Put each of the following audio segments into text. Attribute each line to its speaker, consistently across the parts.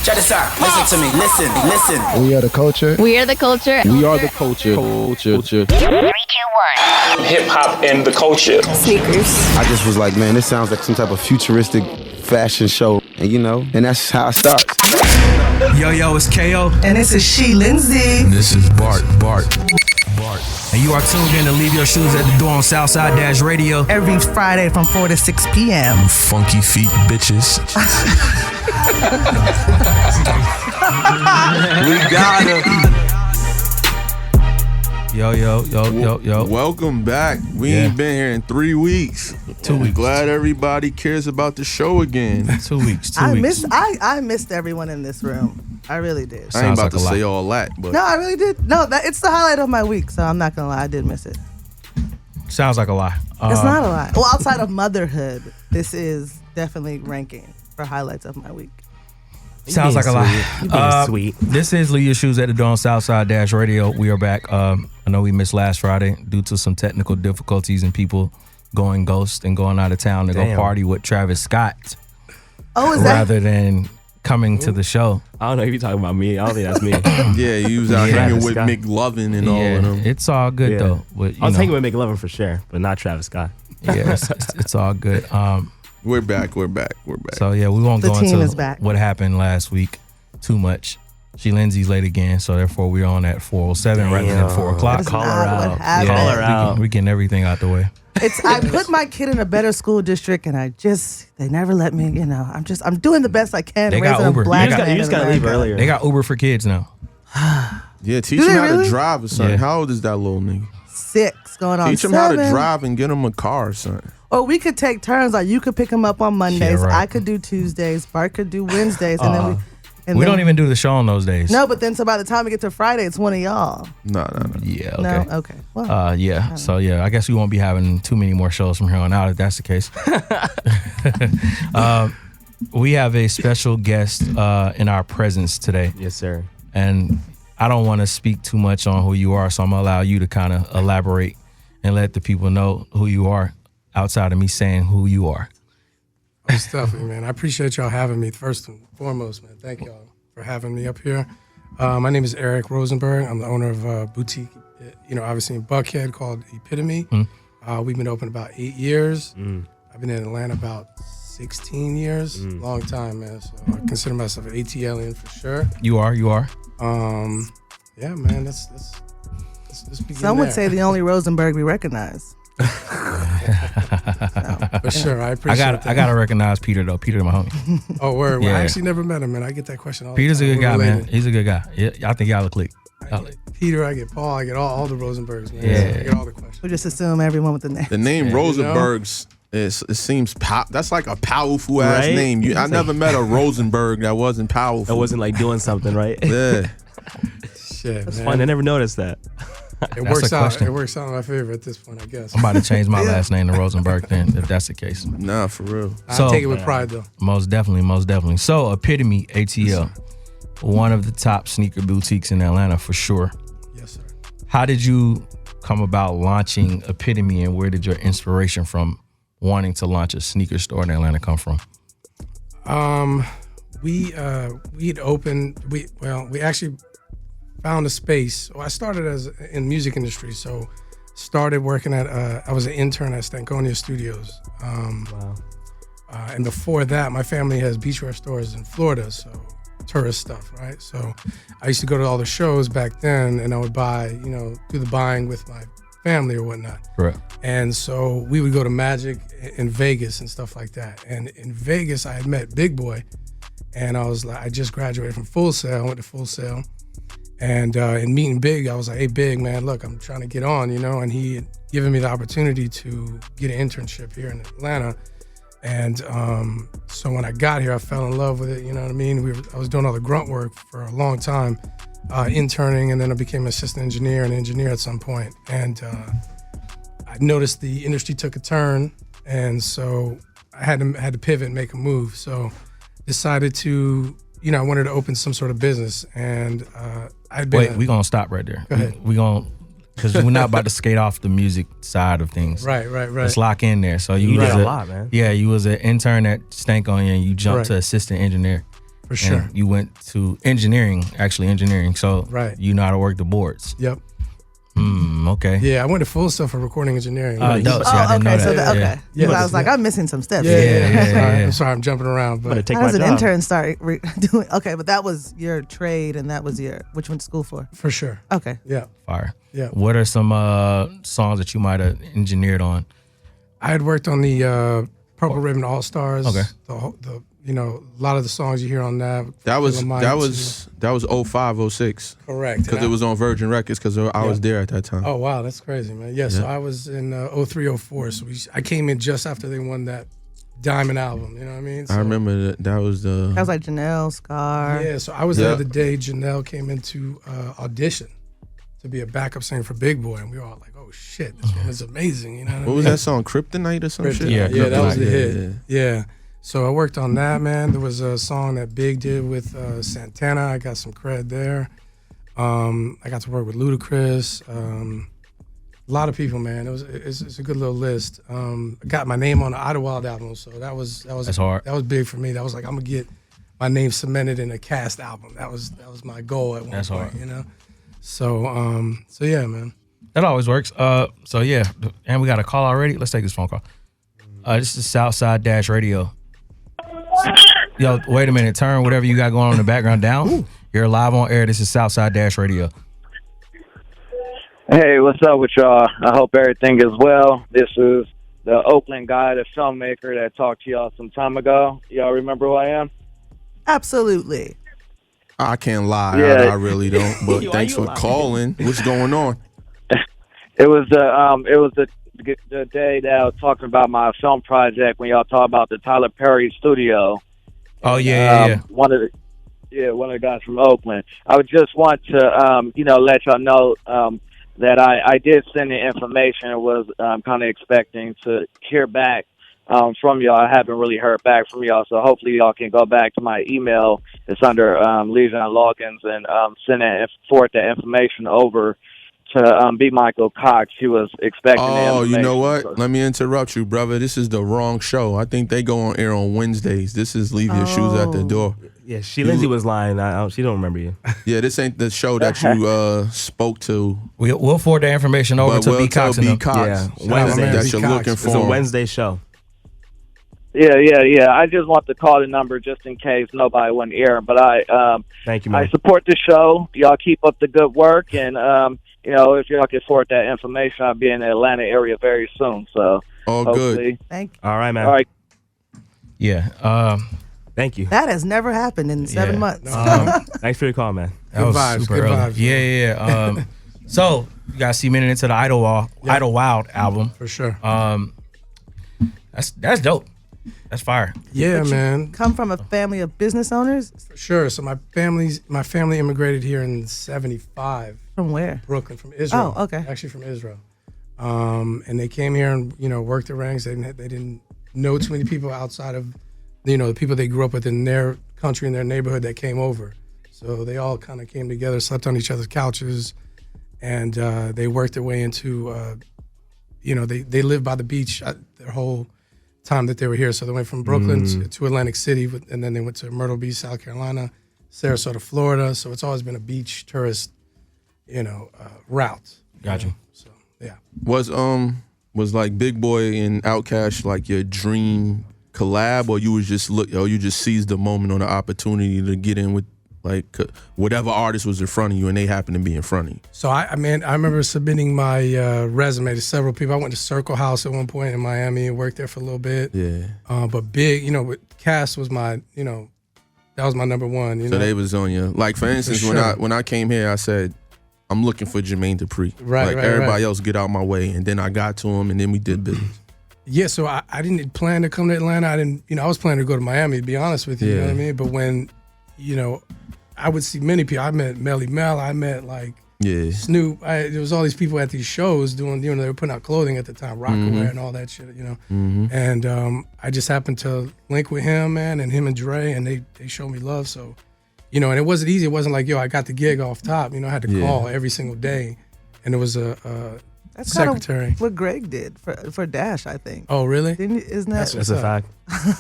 Speaker 1: Check this out. Listen to me. Listen.
Speaker 2: We are the culture.
Speaker 3: We are the culture.
Speaker 4: We are the culture. Culture.
Speaker 3: 3, 2, 1.
Speaker 5: Hip hop and the culture.
Speaker 3: Sneakers.
Speaker 4: I just was like, man, this sounds like some type of futuristic fashion show. And and that's how it starts.
Speaker 6: Yo, it's KO.
Speaker 7: And this is She Lindsay.
Speaker 6: And this is Bart. And you are tuned in to Leave Your Shoes at the Door on Southside Dash Radio.
Speaker 7: Every Friday from 4 to 6 p.m.
Speaker 6: You funky feet bitches.
Speaker 4: We got him.
Speaker 6: Yo.
Speaker 8: Welcome back. We ain't been here in 3 weeks.
Speaker 6: 2 weeks.
Speaker 8: Glad everybody cares about the show again.
Speaker 6: 2 weeks.
Speaker 7: I missed everyone in this room. I really did.
Speaker 8: I ain't about to say all that, but
Speaker 7: No, I really did. No, it's the highlight of my week, so I'm not gonna lie. I did miss it.
Speaker 6: Sounds like a lie.
Speaker 7: It's not a lie. Well, outside of motherhood, this is definitely ranking for highlights of my week.
Speaker 6: Sounds like a lie.
Speaker 9: You being sweet.
Speaker 6: This is Leave Your Shoes at the Door on Southside Dash Radio. We are back. I know we missed last Friday due to some technical difficulties and people going ghost and going out of town to go party with Travis Scott.
Speaker 7: Oh, is
Speaker 6: rather than coming to the show.
Speaker 9: I don't know if you're talking about me. I don't think that's me.
Speaker 8: Yeah, you was out hanging with McLovin and all of them.
Speaker 6: It's all good though. But,
Speaker 9: I was hanging with McLovin for sure, but not Travis Scott.
Speaker 6: Yeah, it's all good.
Speaker 8: We're back.
Speaker 6: So yeah, we won't
Speaker 7: The
Speaker 6: go
Speaker 7: team is
Speaker 6: into
Speaker 7: back.
Speaker 6: what happened last week too much. She Lindsay's late again, so therefore we're on at 4:07 rather than 4 o'clock.
Speaker 7: That's
Speaker 9: Call
Speaker 7: not
Speaker 9: her
Speaker 7: what
Speaker 9: out.
Speaker 7: happened.
Speaker 9: Call her out.
Speaker 6: We getting everything out the way.
Speaker 7: I put my kid in a better school district, and they never let me. I'm doing the best I can.
Speaker 6: They got
Speaker 7: raising
Speaker 6: Uber.
Speaker 7: A black
Speaker 6: You
Speaker 7: man
Speaker 9: just
Speaker 7: in
Speaker 9: gotta leave
Speaker 7: America.
Speaker 9: earlier.
Speaker 6: They got Uber for kids now.
Speaker 8: Yeah, teach
Speaker 7: Do
Speaker 8: him
Speaker 7: they
Speaker 8: how to
Speaker 7: really?
Speaker 8: drive or something.
Speaker 6: Yeah.
Speaker 8: How old is that little nigga?
Speaker 7: 6 going on
Speaker 8: Teach him
Speaker 7: 7.
Speaker 8: how to drive and get him a car or something.
Speaker 7: Or we could take turns. Like you could pick him up on Mondays.
Speaker 6: Yeah, right.
Speaker 7: I could do Tuesdays. Bart could do Wednesdays, and then
Speaker 6: We don't even do the show on those days.
Speaker 7: No, but then so by the time we get to Friday, it's one of y'all.
Speaker 8: No.
Speaker 6: Yeah. Okay.
Speaker 7: No, okay. Well,
Speaker 6: yeah. So yeah, I guess we won't be having too many more shows from here on out if that's the case. We have a special guest in our presence today.
Speaker 9: Yes, sir.
Speaker 6: And I don't want to speak too much on who you are, so I'm gonna allow you to kind of elaborate and let the people know who you are outside of me saying who you are.
Speaker 2: Most definitely, man. I appreciate y'all having me first and foremost, man. Thank y'all for having me up here. My name is Aric Rosenberg. I'm the owner of a boutique, obviously in Buckhead called Epitome. We've been open about 8 years. I've been in Atlanta about 16 years. Long time, man. So I consider myself an ATL for sure.
Speaker 6: You are.
Speaker 2: Yeah, man. Let's begin
Speaker 7: some would
Speaker 2: there.
Speaker 7: say the only Rosenberg we recognize.
Speaker 2: For sure, I appreciate that.
Speaker 6: I gotta recognize Peter though. Peter, my homie.
Speaker 2: Oh, word.
Speaker 6: Yeah.
Speaker 2: Well, I actually never met him, man. I get that question all
Speaker 6: Peter's
Speaker 2: the
Speaker 6: a
Speaker 2: time.
Speaker 6: good guy,
Speaker 2: We're
Speaker 6: man.
Speaker 2: related.
Speaker 6: He's a good guy. Yeah, I think y'all click.
Speaker 2: Peter, I get Paul, I get all the Rosenbergs, man.
Speaker 6: Yeah.
Speaker 2: So I get all the questions.
Speaker 7: We just assume everyone with the name.
Speaker 8: The name
Speaker 2: Yeah,
Speaker 8: Rosenbergs, it seems that's like a powerful ass
Speaker 9: Right?
Speaker 8: name. I never met a Rosenberg that wasn't powerful.
Speaker 9: That wasn't like doing something, right?
Speaker 8: Yeah.
Speaker 2: Shit,
Speaker 9: That's
Speaker 2: man.
Speaker 9: fun. I never noticed that.
Speaker 2: It
Speaker 6: That's
Speaker 2: works
Speaker 6: a
Speaker 2: out.
Speaker 6: question.
Speaker 2: It works out in my favor at this point, I guess.
Speaker 6: I'm about to change my last name to Rosenberg then, if that's the case.
Speaker 8: Nah, for real.
Speaker 2: I
Speaker 6: So-
Speaker 2: take it with pride, though.
Speaker 6: Most definitely. So Epitome ATL, one of the top sneaker boutiques in Atlanta for sure.
Speaker 2: Yes, sir.
Speaker 6: How did you come about launching Epitome, and where did your inspiration from wanting to launch a sneaker store in Atlanta come from?
Speaker 2: We'd opened. We actually found a space. Well, I started in music industry, so started working at. I was an intern at Stankonia Studios.
Speaker 9: Wow.
Speaker 2: And before that, my family has beachwear stores in Florida, so tourist stuff, right? So I used to go to all the shows back then, and I would buy, do the buying with my family or whatnot.
Speaker 6: Correct.
Speaker 2: And so we would go to Magic in Vegas and stuff like that. And in Vegas, I had met Big Boy, and I just graduated from Full Sail. I went to Full Sail, and in meeting Big, I was like, "Hey, Big, man, look, I'm trying to get on, And he had given me the opportunity to get an internship here in Atlanta. And so when I got here, I fell in love with it. You know what I mean? I was doing all the grunt work for a long time, interning, and then I became an assistant engineer and engineer at some point. And I noticed the industry took a turn, and so I had to pivot and make a move. So decided to, I wanted to open some sort of business, and I'd been.
Speaker 6: Wait, we're gonna stop right there.
Speaker 2: Go ahead.
Speaker 6: We're gonna, because we're not about to skate off the music side of things.
Speaker 2: Right.
Speaker 6: Let's lock in there. So
Speaker 9: You
Speaker 6: was
Speaker 9: did a lot, man.
Speaker 6: Yeah, you was an intern at Stankonia, and you jumped
Speaker 2: Right.
Speaker 6: to assistant engineer.
Speaker 2: For sure.
Speaker 6: And you went to engineering, so
Speaker 2: Right.
Speaker 6: you know how to work the boards.
Speaker 2: Yep.
Speaker 6: Okay.
Speaker 2: Yeah, I went to full stuff for recording engineering.
Speaker 6: Dope. See, I didn't know
Speaker 7: okay. So
Speaker 6: that.
Speaker 7: okay.
Speaker 2: Yeah.
Speaker 7: I was like, I'm missing some steps.
Speaker 2: Yeah. I'm sorry, I'm jumping around,
Speaker 9: Better
Speaker 2: but
Speaker 9: take
Speaker 7: How
Speaker 9: my
Speaker 7: does an
Speaker 9: job.
Speaker 7: intern start doing? Okay, but that was your trade, and that was which you went to school for.
Speaker 2: for sure.
Speaker 7: Okay.
Speaker 2: Yeah.
Speaker 6: Fire.
Speaker 2: Yeah.
Speaker 6: What are some songs that you might have engineered on?
Speaker 2: I had worked on the Purple Ribbon All Stars.
Speaker 6: Okay.
Speaker 2: The a lot of the songs you hear on that.
Speaker 8: That was
Speaker 2: Killer Mike's,
Speaker 8: 05, 06.
Speaker 2: correct.
Speaker 8: Because it was on Virgin Records because I was there at that time.
Speaker 2: Oh wow, that's crazy, man. Yeah, so I was in 03, 04. So I came in just after they won that Diamond album. You know what I mean? So,
Speaker 8: I remember that was the.
Speaker 7: That was like Janelle, Scar.
Speaker 2: Yeah, so I was there the day Janelle came into audition to be a backup singer for Big Boy, and we were all like, "Oh shit, this woman's amazing!" You know what I mean?
Speaker 8: What was that song? Kryptonite or some shit?
Speaker 2: Yeah, that was the
Speaker 8: Kryptonite,
Speaker 2: hit. Yeah. So I worked on that, man. There was a song that Big did with Santana. I got some cred there. I got to work with Ludacris. A lot of people, man. It's a good little list. I got my name on the Idlewild album, so that was
Speaker 6: That's hard.
Speaker 2: That was big for me. That was like, I'm gonna get my name cemented in a Cast album. That was my goal at one
Speaker 6: That's
Speaker 2: point,
Speaker 6: hard.
Speaker 2: you know. So yeah, man.
Speaker 6: That always works. So yeah, and we got a call already. Let's take this phone call. This is Southside Dash Radio. Yo, wait a minute. Turn whatever you got going on in the background down. You're live on air. This is Southside Dash Radio.
Speaker 5: Hey, what's up with y'all? I hope everything is well. This is the Oakland guy, the filmmaker that talked to y'all some time ago. Y'all remember who I am?
Speaker 7: Absolutely.
Speaker 8: I can't lie.
Speaker 5: Yeah.
Speaker 8: I really don't. But thanks for calling. What's going on?
Speaker 5: It was the day that I was talking about my film project when y'all talked about the Tyler Perry studio.
Speaker 6: Oh yeah.
Speaker 5: One of the guys from Oakland. I would just want to let y'all know that I did send the information and was kind of expecting to hear back from y'all. I haven't really heard back from y'all, so hopefully y'all can go back to my email. It's under Legion Logins and forward that information over to B. Michael Cox. He was expecting the
Speaker 8: Oh,
Speaker 5: information.
Speaker 8: you know what? Let me interrupt you, brother. This is the wrong show. I think they go on air on Wednesdays. This is Leave Your Shoes at the Door.
Speaker 9: Yeah, Lindsay was lying. She don't remember you.
Speaker 8: Yeah, this ain't the show that you spoke to.
Speaker 6: We'll forward that information over
Speaker 8: But
Speaker 6: to
Speaker 8: we'll
Speaker 6: B.
Speaker 8: tell
Speaker 6: Cox. and
Speaker 8: B.
Speaker 6: them.
Speaker 8: Cox
Speaker 9: Yeah, Wednesday.
Speaker 8: that
Speaker 2: B.
Speaker 8: you're
Speaker 2: Cox.
Speaker 8: looking
Speaker 9: It's a
Speaker 8: for.
Speaker 9: Wednesday show.
Speaker 5: Yeah. I just want to call the number just in case nobody went air. But
Speaker 9: Thank you, man.
Speaker 5: I support the show. Y'all keep up the good work, and if y'all can forward that information, I'll be in the Atlanta area very soon. So
Speaker 8: All
Speaker 5: hopefully.
Speaker 8: good.
Speaker 7: Thank you.
Speaker 9: All right, man.
Speaker 5: All right.
Speaker 6: Yeah.
Speaker 9: Thank you.
Speaker 7: That has never happened in 7 months.
Speaker 9: Thanks for your call, man.
Speaker 6: That was
Speaker 2: vibes,
Speaker 6: super
Speaker 2: good
Speaker 6: early.
Speaker 2: vibes.
Speaker 6: Yeah. So you guys cemented into the Idlewild album.
Speaker 2: For sure.
Speaker 6: That's dope. That's fire.
Speaker 2: Yeah, man.
Speaker 7: Come from a family of business owners?
Speaker 2: For sure. So my family immigrated here in '75.
Speaker 7: From where?
Speaker 2: Brooklyn, from Israel.
Speaker 7: Oh, okay.
Speaker 2: Actually from Israel. And they came here and, worked the ranks. They didn't know too many people outside of, the people they grew up with in their country, in their neighborhood that came over. So they all kind of came together, slept on each other's couches, and they worked their way into, they lived by the beach their whole time that they were here. So they went from Brooklyn to Atlantic City, and then they went to Myrtle Beach, South Carolina, Sarasota, Florida. So it's always been a beach tourist, route.
Speaker 6: Got you.
Speaker 2: So yeah.
Speaker 8: Was like Big Boy and Outkast like your dream collab, or you just seized the moment or the opportunity to get in with like whatever artist was in front of you and they happened to be in front of you?
Speaker 2: So I remember submitting my resume to several people. I went to Circle House at one point in Miami and worked there for a little bit.
Speaker 8: Yeah.
Speaker 2: But Big, with Cass was my, that was my number one.
Speaker 8: So they was on you. Like for instance,
Speaker 2: sure.
Speaker 8: when I came here, I said, I'm looking for Jermaine Dupri.
Speaker 2: Right,
Speaker 8: like everybody else get out my way, and then I got to him, and then we did business.
Speaker 2: Yeah, so I didn't plan to come to Atlanta. I was planning to go to Miami, to be honest with you. You know what I mean? But when, I would see many people. I met Melly Mel. I met Snoop. There was all these people at these shows doing, they were putting out clothing at the time, Rockaware and all that shit, And I just happened to link with him, man, and him and Dre, and they showed me love. So, and it wasn't easy. It wasn't like, I got the gig off top. I had to call every single day. And it was
Speaker 7: That's
Speaker 2: secretary.
Speaker 7: kind of what Greg did for Dash, I think.
Speaker 2: Oh, really?
Speaker 7: Isn't that?
Speaker 9: That's a fact.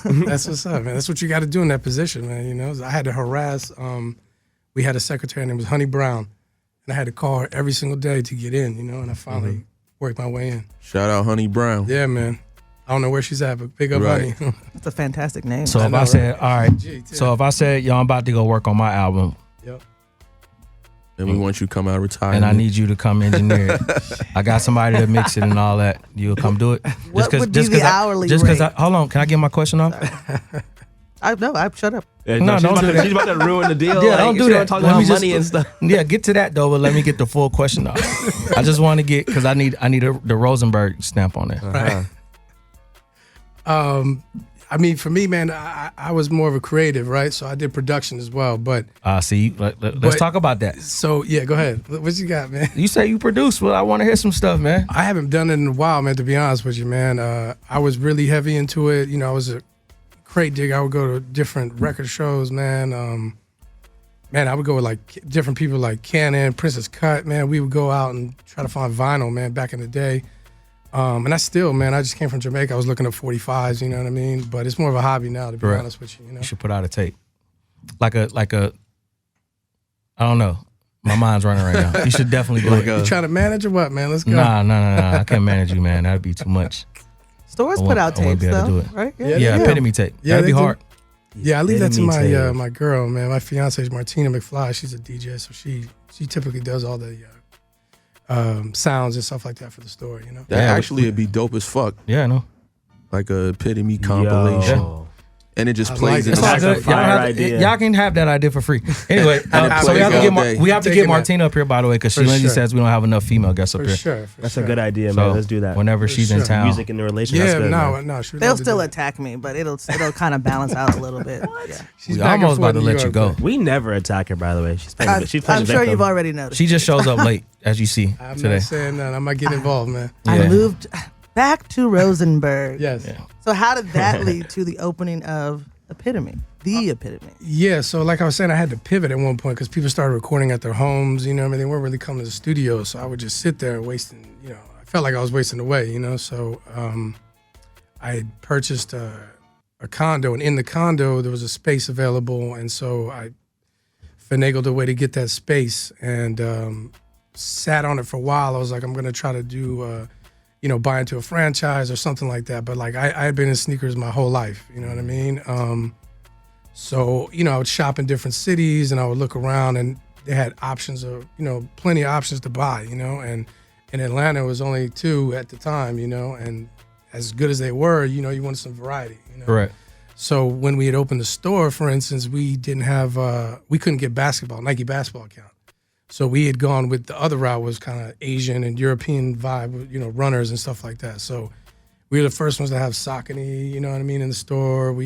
Speaker 2: That's what's up, man. That's what you got to do in that position, man. You know, I had to harass. We had a secretary named Honey Brown, and I had to call her every single day to get in. You know, and I finally worked my way in.
Speaker 8: Shout out Honey Brown.
Speaker 2: Yeah, man. I don't know where she's at, but big up
Speaker 8: Right.
Speaker 2: Honey.
Speaker 7: That's a fantastic name.
Speaker 6: So if I said, all right, so if I said, yo, I'm about to go work on my album,
Speaker 2: Yep.
Speaker 8: And we want you to come out retired.
Speaker 6: and I need you to come engineer it. I got somebody to mix it and all that. You'll come do it.
Speaker 7: What would be the hourly
Speaker 6: Just because
Speaker 7: rate?
Speaker 6: hold on, can I get my question off?
Speaker 7: I shut up.
Speaker 9: Yeah,
Speaker 6: No,
Speaker 9: she's
Speaker 6: don't
Speaker 9: about
Speaker 6: do
Speaker 9: to,
Speaker 6: that.
Speaker 9: She's about to ruin the deal.
Speaker 6: Yeah,
Speaker 9: like,
Speaker 6: don't do
Speaker 9: she
Speaker 6: that.
Speaker 9: Talk
Speaker 6: Let
Speaker 9: about
Speaker 6: me just-
Speaker 9: money and stuff.
Speaker 6: Yeah, get to that though, but let me get the full question off. I just want to get because I need the Rosenberg stamp on there.
Speaker 2: Right. I mean, for me, man, I was more of a creative, right? So I did production as well. But
Speaker 6: See, let's talk about that.
Speaker 2: so yeah, go ahead. What you got, man?
Speaker 6: You say you produce, well, I want to hear some stuff, man.
Speaker 2: I haven't done it in a while, man. To be honest with you, man, I was really heavy into it. You know, I was a crate digger. I would go to different record shows, man. Man, I would go with like different people like Cannon, Princess Cut, man. We would go out and try to find vinyl, man, back in the day. And I still, man, I just came from Jamaica. I was looking at 45s, you know what I mean? But it's more of a hobby now, to be honest with you, you know?
Speaker 6: You should put out a tape. Like a I don't know. My mind's running right now. You should definitely do it.
Speaker 2: You trying to manage or what, man? Let's go.
Speaker 6: Nah. I can't manage you, man. That'd be too much.
Speaker 7: Stores put out
Speaker 6: I won't
Speaker 7: tapes,
Speaker 6: be able to
Speaker 7: though,
Speaker 6: do it.
Speaker 7: right?
Speaker 6: Yeah, epitome tape.
Speaker 2: Yeah,
Speaker 6: That'd be
Speaker 2: they do.
Speaker 6: hard.
Speaker 2: Yeah, I leave that to
Speaker 9: Epitome
Speaker 2: my
Speaker 9: tape.
Speaker 2: my girl, man. My fiance is Martina McFly. She's a DJ, so she typically does all the sounds and stuff like that for the store, you know?
Speaker 8: That actually would be dope as fuck.
Speaker 6: Yeah, I know.
Speaker 8: Like a epitome compilation.
Speaker 9: Yo.
Speaker 8: And it just
Speaker 2: I
Speaker 8: plays
Speaker 2: like
Speaker 8: in
Speaker 2: it.
Speaker 8: the
Speaker 9: That's
Speaker 6: Y'all,
Speaker 9: a fire idea.
Speaker 6: y'all can have that idea for free. Anyway,
Speaker 8: it
Speaker 6: so we
Speaker 8: plays
Speaker 6: have to
Speaker 8: all
Speaker 6: get
Speaker 8: day.
Speaker 6: we have to
Speaker 2: Taking
Speaker 6: get Martina up here, by the way, because
Speaker 2: For
Speaker 6: Lindsay
Speaker 2: sure.
Speaker 6: says we don't have enough female guests up
Speaker 2: For
Speaker 6: here.
Speaker 2: sure.
Speaker 9: That's a good idea, man.
Speaker 6: So
Speaker 9: Let's do that.
Speaker 6: whenever she's in
Speaker 2: sure.
Speaker 6: town.
Speaker 9: Music in the relation. That's
Speaker 2: Yeah,
Speaker 9: good, man.
Speaker 2: no, she would
Speaker 7: They'll
Speaker 2: love to
Speaker 7: still
Speaker 2: do it.
Speaker 7: attack me, but it'll kind of balance out a little bit. Yeah.
Speaker 2: She's
Speaker 6: We
Speaker 2: back and
Speaker 6: almost about
Speaker 2: forth
Speaker 6: to
Speaker 2: New
Speaker 6: let you
Speaker 2: York,
Speaker 6: go.
Speaker 2: but
Speaker 9: We never attack her, by the way. She's playing. She's playing
Speaker 7: I'm
Speaker 9: the
Speaker 7: sure
Speaker 9: victim.
Speaker 7: you've already noticed.
Speaker 6: She just shows up late, as you see
Speaker 2: I'm
Speaker 6: today.
Speaker 2: not saying that. I might get involved, man.
Speaker 6: Yeah.
Speaker 7: I moved back to Rosenberg.
Speaker 2: Yes.
Speaker 6: Yeah.
Speaker 7: So how did that lead to the opening of Epitome? The Epitome.
Speaker 2: Yeah, so like I was saying, I had to pivot at one point because people started recording at their homes, you know what I mean? They weren't really coming to the studio, so I would just sit there wasting, you know, I felt like I was wasting away, you know? So I had purchased a condo, and in the condo, there was a space available, and so I finagled a way to get that space and sat on it for a while. I was like, I'm going to try to do, you know, buy into a franchise or something like that. But like I had been in sneakers my whole life, you know what I mean? So, you know, I would shop in different cities and I would look around and they had options of, you know, plenty of options to buy, you know, and in Atlanta it was only 2 at the time, you know, and as good as they were, you know, you wanted some variety, you know.
Speaker 6: Correct.
Speaker 2: So when we had opened the store, for instance, we didn't have, we couldn't get Nike basketball account. So we had gone with the other route was kind of Asian and European vibe, you know, runners and stuff like that. So we were the first ones to have Saucony, you know what I mean, in the store.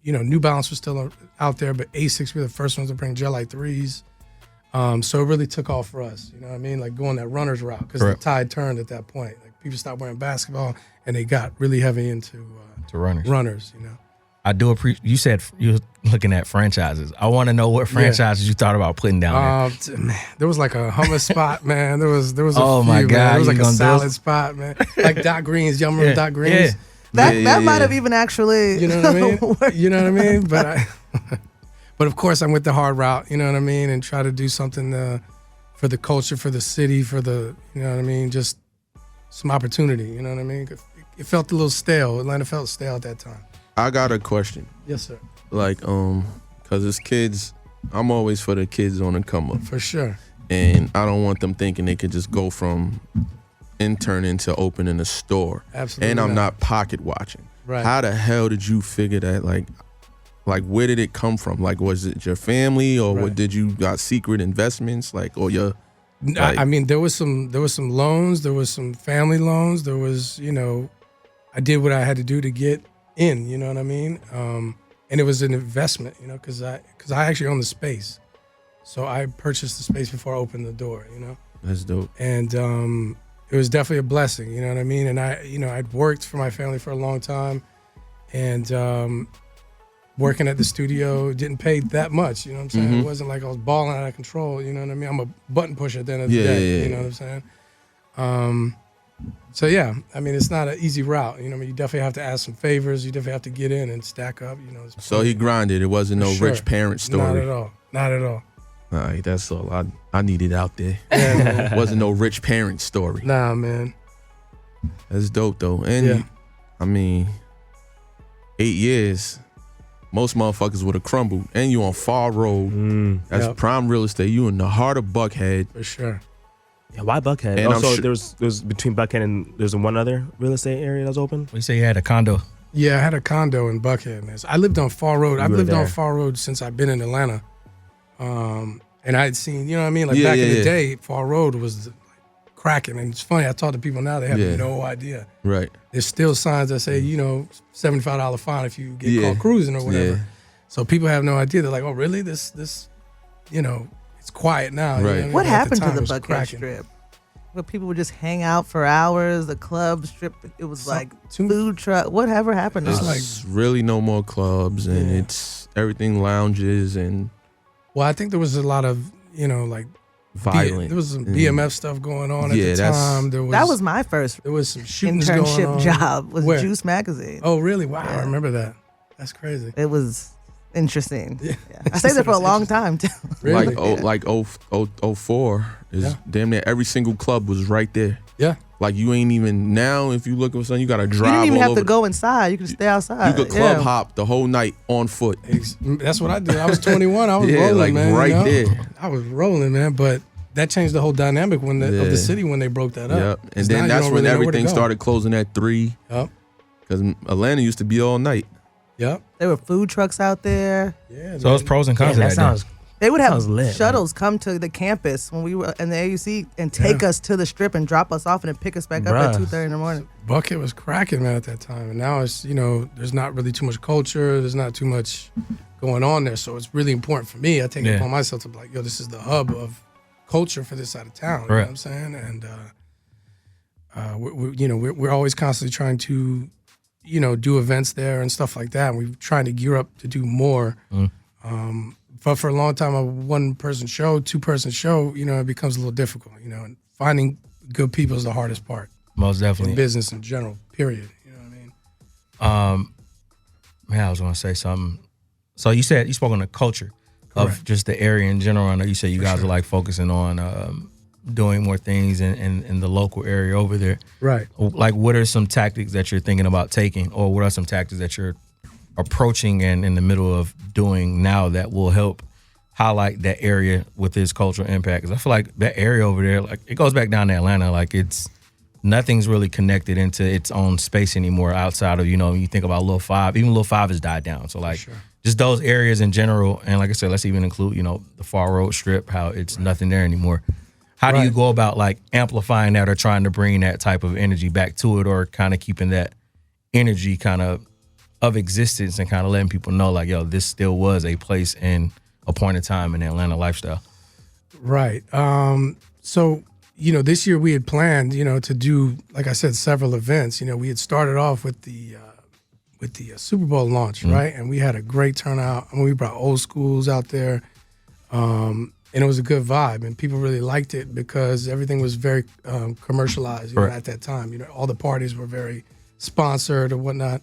Speaker 2: You know, New Balance was still out there, but Asics, we were the first ones to bring Gelite 3s. So it really took off for us, you know what I mean? Like going that runner's route because the tide turned at that point. Like people stopped wearing basketball and they got really heavy into runners, you know?
Speaker 6: I do appreciate, you said you were looking at franchises. I want to know what franchises you thought about putting down there.
Speaker 2: Man, there was like a hummus spot, man. There was a
Speaker 6: Oh,
Speaker 2: few,
Speaker 6: my
Speaker 2: man.
Speaker 6: God,
Speaker 2: There was
Speaker 6: you
Speaker 2: like a
Speaker 6: gonna do
Speaker 2: salad
Speaker 6: this?
Speaker 2: spot, man. Like Doc Green's, y'all remember Doc Green's?
Speaker 7: That might have even actually,
Speaker 2: You know what I mean? You know what I mean? But of course, I went the hard route. You know what I mean? And try to do something for the culture, for the city, for the, you know what I mean? Just some opportunity. You know what I mean? It felt a little stale. Atlanta felt stale at that time.
Speaker 8: I got a question.
Speaker 2: Yes, sir.
Speaker 8: Like, cause as kids, I'm always for the kids on the come up.
Speaker 2: For sure.
Speaker 8: And I don't want them thinking they could just go from interning to opening a store.
Speaker 2: Absolutely.
Speaker 8: And I'm not pocket watching.
Speaker 2: Right.
Speaker 8: How the hell did you figure that? Like where did it come from? Like, was it your family or what, did you got secret investments? Like, or your, like,
Speaker 2: I mean, there was some loans, there was some family loans, there was, you know, I did what I had to do to get in, you know what I mean? And it was an investment, you know, because I actually own the space. So I purchased the space before I opened the door, you know?
Speaker 8: That's dope.
Speaker 2: And it was definitely a blessing, you know what I mean? And I'd worked for my family for a long time and working at the studio didn't pay that much, you know what I'm saying? It wasn't like I was balling out of control, you know what I mean? I'm a button pusher at the end of the day, you know what I'm saying? So yeah, I mean, it's not an easy route. You know, I mean, you definitely have to ask some favors. You definitely have to get in and stack up. You know.
Speaker 8: So he grinded. It wasn't no
Speaker 2: Sure.
Speaker 8: rich parent story.
Speaker 2: Not at all. Not at all.
Speaker 8: All right, that's all I needed out there.
Speaker 2: Yeah, man.
Speaker 8: Wasn't no rich parent story.
Speaker 2: Nah, man.
Speaker 8: That's dope though. And
Speaker 2: Yeah.
Speaker 8: I mean, 8 years, most motherfuckers would have crumbled. And you on Pharr Road. That's
Speaker 2: Yep.
Speaker 8: prime real estate. You in the heart of Buckhead.
Speaker 2: For sure.
Speaker 9: Yeah, why Buckhead?
Speaker 8: And I'm
Speaker 9: Also,
Speaker 8: sure-
Speaker 9: there's between Buckhead and there's one other real estate area that's open.
Speaker 6: We say you had a condo.
Speaker 2: Yeah, I had a condo in Buckhead, man. So I lived on Pharr Road. I've
Speaker 9: were
Speaker 2: lived on
Speaker 9: there.
Speaker 2: Pharr Road since I've been in Atlanta. And I had seen, you know what I mean? Like
Speaker 8: Yeah,
Speaker 2: back in
Speaker 8: yeah,
Speaker 2: the
Speaker 8: yeah.
Speaker 2: day, Pharr Road was like cracking. And it's funny, I talk to people now, they have
Speaker 8: Yeah.
Speaker 2: no idea.
Speaker 8: Right.
Speaker 2: There's still signs that say, you know, $75 fine if you get
Speaker 8: Yeah.
Speaker 2: caught cruising or whatever.
Speaker 8: Yeah.
Speaker 2: So people have no idea. They're like, oh, really? This, you know, it's quiet now. You know
Speaker 8: Right.
Speaker 2: I mean?
Speaker 7: What
Speaker 2: But at
Speaker 7: happened
Speaker 2: time,
Speaker 7: to
Speaker 2: it
Speaker 7: the
Speaker 2: was
Speaker 7: Buckhead
Speaker 2: cracking.
Speaker 7: Strip? Where people would just hang out for hours, the club strip, it was like food truck. Whatever happened to
Speaker 8: It's
Speaker 7: it?
Speaker 8: really no more clubs and
Speaker 2: Yeah.
Speaker 8: it's everything lounges and
Speaker 2: Well, I think there was a lot of, you know, like
Speaker 8: violent.
Speaker 2: there was some
Speaker 8: and-
Speaker 2: BMF stuff going on at
Speaker 8: Yeah,
Speaker 2: the
Speaker 8: that's-
Speaker 2: time.
Speaker 7: That was my first
Speaker 2: there was some shootings going
Speaker 7: internship
Speaker 2: on.
Speaker 7: job was
Speaker 2: Where?
Speaker 7: Juice Magazine.
Speaker 2: Oh, really? Wow,
Speaker 7: Yeah.
Speaker 2: I remember that. That's crazy.
Speaker 7: It was interesting.
Speaker 2: Yeah.
Speaker 7: Yeah. I stayed there for a long time too.
Speaker 2: Really?
Speaker 8: Like 04 is
Speaker 2: Yeah.
Speaker 8: damn near every single club was right there.
Speaker 2: Yeah.
Speaker 8: Like you ain't even now. If you look at something, you gotta
Speaker 7: You
Speaker 8: drive.
Speaker 7: didn't even
Speaker 8: all
Speaker 7: have
Speaker 8: over
Speaker 7: to go inside. You could stay outside.
Speaker 8: You could club
Speaker 7: Yeah.
Speaker 8: hop the whole night on foot.
Speaker 2: That's what I did. I was 21. I was
Speaker 8: Yeah,
Speaker 2: rolling,
Speaker 8: like
Speaker 2: man.
Speaker 8: right
Speaker 2: you know?
Speaker 8: there.
Speaker 2: I was rolling, man. But that changed the whole dynamic of
Speaker 8: Yeah.
Speaker 2: the city when they broke that up.
Speaker 8: Yep. And
Speaker 2: 'Cause now
Speaker 8: then
Speaker 2: you
Speaker 8: that's
Speaker 2: don't
Speaker 8: when
Speaker 2: really know where to
Speaker 8: everything
Speaker 2: go.
Speaker 8: started closing at 3.
Speaker 2: Yep.
Speaker 8: Because Atlanta used to be all night.
Speaker 2: Yep.
Speaker 7: There were food trucks out there.
Speaker 2: Yeah.
Speaker 6: So it's pros and cons
Speaker 9: Damn,
Speaker 6: of
Speaker 9: that
Speaker 6: that.
Speaker 9: sounds.
Speaker 7: They would have
Speaker 9: Sounds lit,
Speaker 7: shuttles come to the campus when we were in the AUC and take us to the strip and drop us off and then pick us back up at
Speaker 9: Bruh.
Speaker 7: 2:30 in the morning.
Speaker 2: Buckhead was cracking, man, at that time. And now it's, you know, there's not really too much culture. There's not too much going on there. So it's really important for me. I take it
Speaker 6: Yeah.
Speaker 2: upon myself to be like, yo, this is the hub of culture for this side of town. You know
Speaker 6: Right.
Speaker 2: what I'm saying? And, we're always constantly trying to, you know, do events there and stuff like that. And we're trying to gear up to do more. But for a long time, a one-person show, two-person show, you know, it becomes a little difficult, you know. And finding good people is the hardest part
Speaker 6: Most
Speaker 2: in
Speaker 6: definitely.
Speaker 2: business in general, period. You know what I mean?
Speaker 6: Man, I was gonna say something. So you spoke on the culture of
Speaker 2: Correct.
Speaker 6: just the area in general. I know you said you
Speaker 2: For
Speaker 6: guys
Speaker 2: sure.
Speaker 6: are like focusing on doing more things in the local area over there.
Speaker 2: Right.
Speaker 6: Like, what are some tactics that you're thinking about taking, or what are some tactics that you're approaching and in the middle of doing now that will help highlight that area with its cultural impact? Because I feel like that area over there, like, it goes back down to Atlanta. Like, nothing's really connected into its own space anymore outside of, you know, you think about Lil 5. Even Lil 5 has died down. So, like, just those areas in general. And like I said, let's even include, you know, the Pharr Road Strip, how it's nothing there anymore. How do you
Speaker 2: Right.
Speaker 6: go about, like, amplifying that or trying to bring that type of energy back to it, or kind of keeping that energy kind of existence and kind of letting people know, like, yo, this still was a place and a point in time in the Atlanta lifestyle?
Speaker 2: Right. So, you know, this year we had planned, you know, to do, like I said, several events. You know, we had started off with the Super Bowl launch, right? And we had a great turnout. I mean, we brought old schools out there, and it was a good vibe, and people really liked it because everything was very commercialized, you know,
Speaker 6: Right.
Speaker 2: at that time. You know, all the parties were very sponsored or whatnot.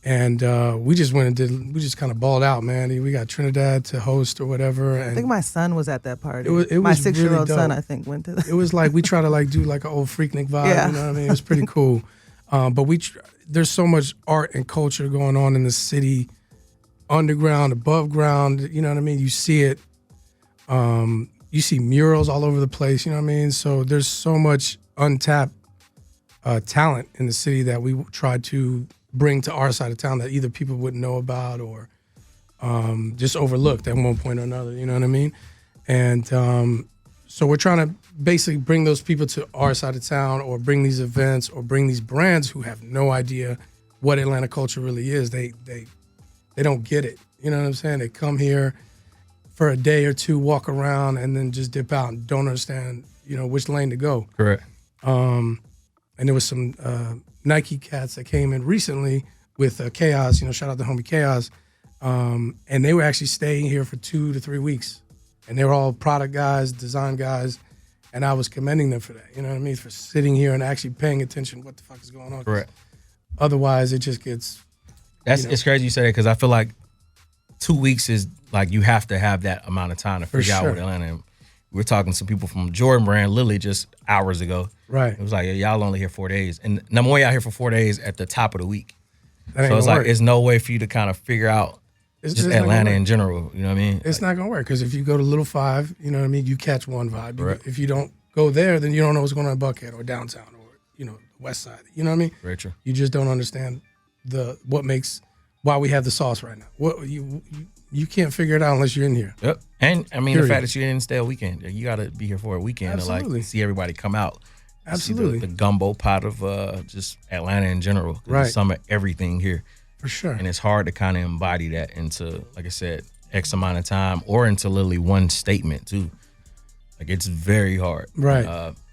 Speaker 2: And we just went and we just kind of balled out, man. We got Trinidad to host or whatever. And
Speaker 7: I think my son was at that party.
Speaker 2: It
Speaker 7: my
Speaker 2: was
Speaker 7: 6-year-old
Speaker 2: really
Speaker 7: son,
Speaker 2: dope.
Speaker 7: I think, went to that.
Speaker 2: it was like we try to like do like an old Freaknik vibe,
Speaker 7: Yeah.
Speaker 2: you know what I mean? It was pretty cool. But there's so much art and culture going on in the city, underground, above ground, you know what I mean? You see it. You see murals all over the place, you know what I mean? So there's so much untapped talent in the city that we try to bring to our side of town that either people wouldn't know about or just overlooked at one point or another, you know what I mean? And so we're trying to basically bring those people to our side of town, or bring these events, or bring these brands who have no idea what Atlanta culture really is. They don't get it, you know what I'm saying? They come here for a day or two, walk around, and then just dip out and don't understand, you know, which lane to go.
Speaker 6: Correct.
Speaker 2: And there was some Nike cats that came in recently with Chaos, you know, shout out to homie Chaos. And they were actually staying here for 2 to 3 weeks. And they were all product guys, design guys. And I was commending them for that. You know what I mean? For sitting here and actually paying attention to what the fuck is going on.
Speaker 6: Correct.
Speaker 2: Otherwise, it just gets.
Speaker 6: It's crazy you say that because I feel like 2 weeks is like you have to have that amount of time to figure out what Atlanta. And we're talking to some people from Jordan Brand literally just hours ago.
Speaker 2: Right.
Speaker 6: It was like, y'all only here 4 days. And I'm only out here for 4 days at the top of the week.
Speaker 2: That ain't
Speaker 6: So it's
Speaker 2: gonna
Speaker 6: like,
Speaker 2: work.
Speaker 6: it's no way for you to kind of figure out
Speaker 2: It's
Speaker 6: just
Speaker 2: not gonna
Speaker 6: Atlanta
Speaker 2: work.
Speaker 6: in general. You know what I mean?
Speaker 2: It's not going to work because if you go to Little Five, you know what I mean, you catch one vibe.
Speaker 6: Right.
Speaker 2: If you don't go there, then you don't know what's going on in Buckhead or downtown or, West Side. You know what I mean?
Speaker 6: Very true.
Speaker 2: You just don't understand why we have the sauce right now. What you can't figure it out unless you're in here.
Speaker 6: Yep. And I mean,
Speaker 2: Period.
Speaker 6: the fact that you didn't stay a weekend, you got to be here for a weekend
Speaker 2: Absolutely.
Speaker 6: to like see everybody come out.
Speaker 2: Absolutely.
Speaker 6: See the gumbo pot of just Atlanta in general. 'Cause
Speaker 2: Right.
Speaker 6: There's some of everything here.
Speaker 2: For sure.
Speaker 6: And it's hard to kind of embody that into, like I said, X amount of time or into literally one statement too. Like it's very hard.
Speaker 2: Right.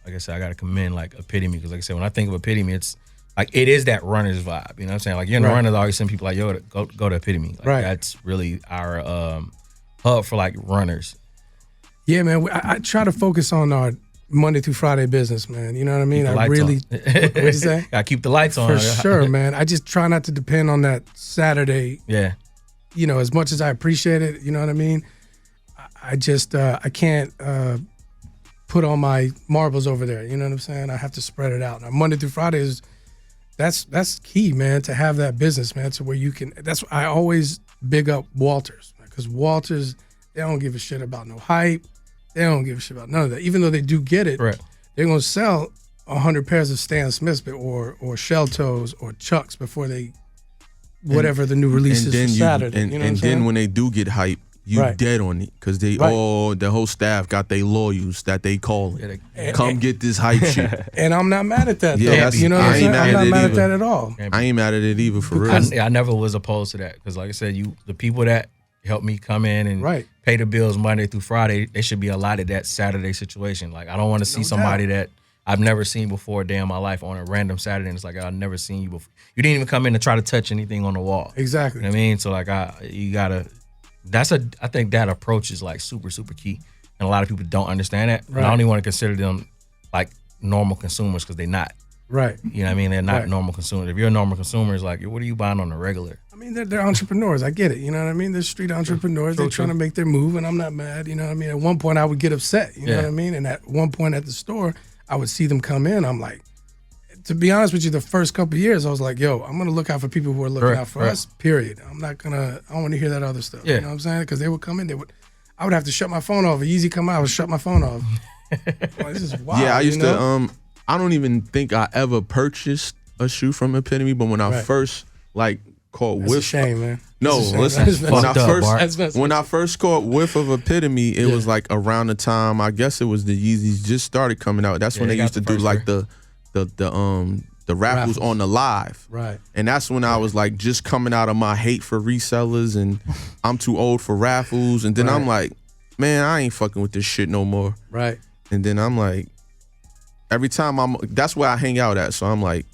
Speaker 6: Like I said, I got to commend like Epitome because like I said, when I think of Epitome, it's like it is that runner's vibe. You know what I'm saying? Like you're in the runners, I always send people like, yo, go to Epitome. Like,
Speaker 2: Right.
Speaker 6: That's really our hub for like runners.
Speaker 2: Yeah, man. I try to focus on our Monday through Friday business, man. You know what I mean?
Speaker 6: Keep the
Speaker 2: I
Speaker 6: lights
Speaker 2: really.
Speaker 6: on.
Speaker 2: What'd you say?
Speaker 6: Gotta keep the lights on.
Speaker 2: For sure, man. I just try not to depend on that Saturday.
Speaker 6: Yeah.
Speaker 2: As much as I appreciate it, you know what I mean? I just I can't put all my marbles over there. You know what I'm saying? I have to spread it out. Now, Monday through Friday that's key, man, to have that business, man, to where you can. That's I always big up Walters because Walters, they don't give a shit about no hype. They don't give a shit about none of that. Even though they do get it,
Speaker 6: Right.
Speaker 2: they're gonna sell 100 pairs of Stan Smiths or Shell Toes or Chucks before they whatever the new release is for Saturday.
Speaker 8: And,
Speaker 2: you know what I'm
Speaker 8: and
Speaker 2: saying?
Speaker 8: then when they do get hype, you
Speaker 2: Right.
Speaker 8: dead on it because they the whole staff got their lawyers that they call it. Come get this hype shit.
Speaker 2: And I'm not mad at that.
Speaker 8: Yeah,
Speaker 2: though.
Speaker 8: that's-
Speaker 2: You know what
Speaker 8: I
Speaker 2: I'm
Speaker 8: ain't
Speaker 2: saying?
Speaker 8: mad
Speaker 2: I'm
Speaker 8: at
Speaker 2: not
Speaker 8: it
Speaker 2: mad at
Speaker 8: either.
Speaker 2: that at all.
Speaker 8: I ain't mad at it either for real.
Speaker 6: I never was opposed to that because, like I said, the people that helped me come in and
Speaker 2: Right.
Speaker 6: pay the bills Monday through Friday, they should be allotted that Saturday situation. Like I don't want to see somebody that I've never seen before a day in my life on a random Saturday, and it's like I've never seen you before. You didn't even come in to try to touch anything on the wall.
Speaker 2: Exactly.
Speaker 6: You know what I mean? So like you gotta. I think that approach is like super super key, and a lot of people don't understand that. And I don't even want to consider them like normal consumers because they're not.
Speaker 2: Right.
Speaker 6: You know what I mean? They're not
Speaker 2: Right.
Speaker 6: normal consumers. If you're a normal consumer, it's like, what are you buying on the regular?
Speaker 2: I mean, they're entrepreneurs. I get it. You know what I mean? They're street entrepreneurs. They're trying to make their move, and I'm not mad. You know what I mean? At one point, I would get upset. You know what I mean? And at one point at the store, I would see them come in. I'm like, to be honest with you, the first couple of years, I was like, yo, I'm going to look out for people who are looking out for us, period. I don't want to hear that other stuff.
Speaker 6: Yeah.
Speaker 2: You know what I'm saying? Because they would come in, I would have to shut my phone off. Easy come out, I would shut my phone off. Like, this is wild.
Speaker 8: Yeah, I used
Speaker 2: you know?
Speaker 8: to. I don't even think I ever purchased a shoe from Epitome, but when I first caught
Speaker 2: That's
Speaker 8: whiff,
Speaker 2: a shame, man.
Speaker 8: no,
Speaker 2: That's a shame.
Speaker 8: listen.
Speaker 2: That's
Speaker 8: When I
Speaker 6: fucked up,
Speaker 8: first
Speaker 6: Bart.
Speaker 2: That's
Speaker 8: when I first caught whiff of Epitome, it was like around the time I guess it was the Yeezys just started coming out. That's when
Speaker 6: they
Speaker 8: they
Speaker 6: got
Speaker 8: used to
Speaker 6: the
Speaker 8: do
Speaker 6: first
Speaker 8: like the raffles on the live.
Speaker 2: Right.
Speaker 8: And that's when I was like just coming out of my hate for resellers and I'm too old for raffles. And then I'm like, man, I ain't fucking with this shit no more.
Speaker 2: Right.
Speaker 8: And then I'm like, every time that's where I hang out at. So I'm like,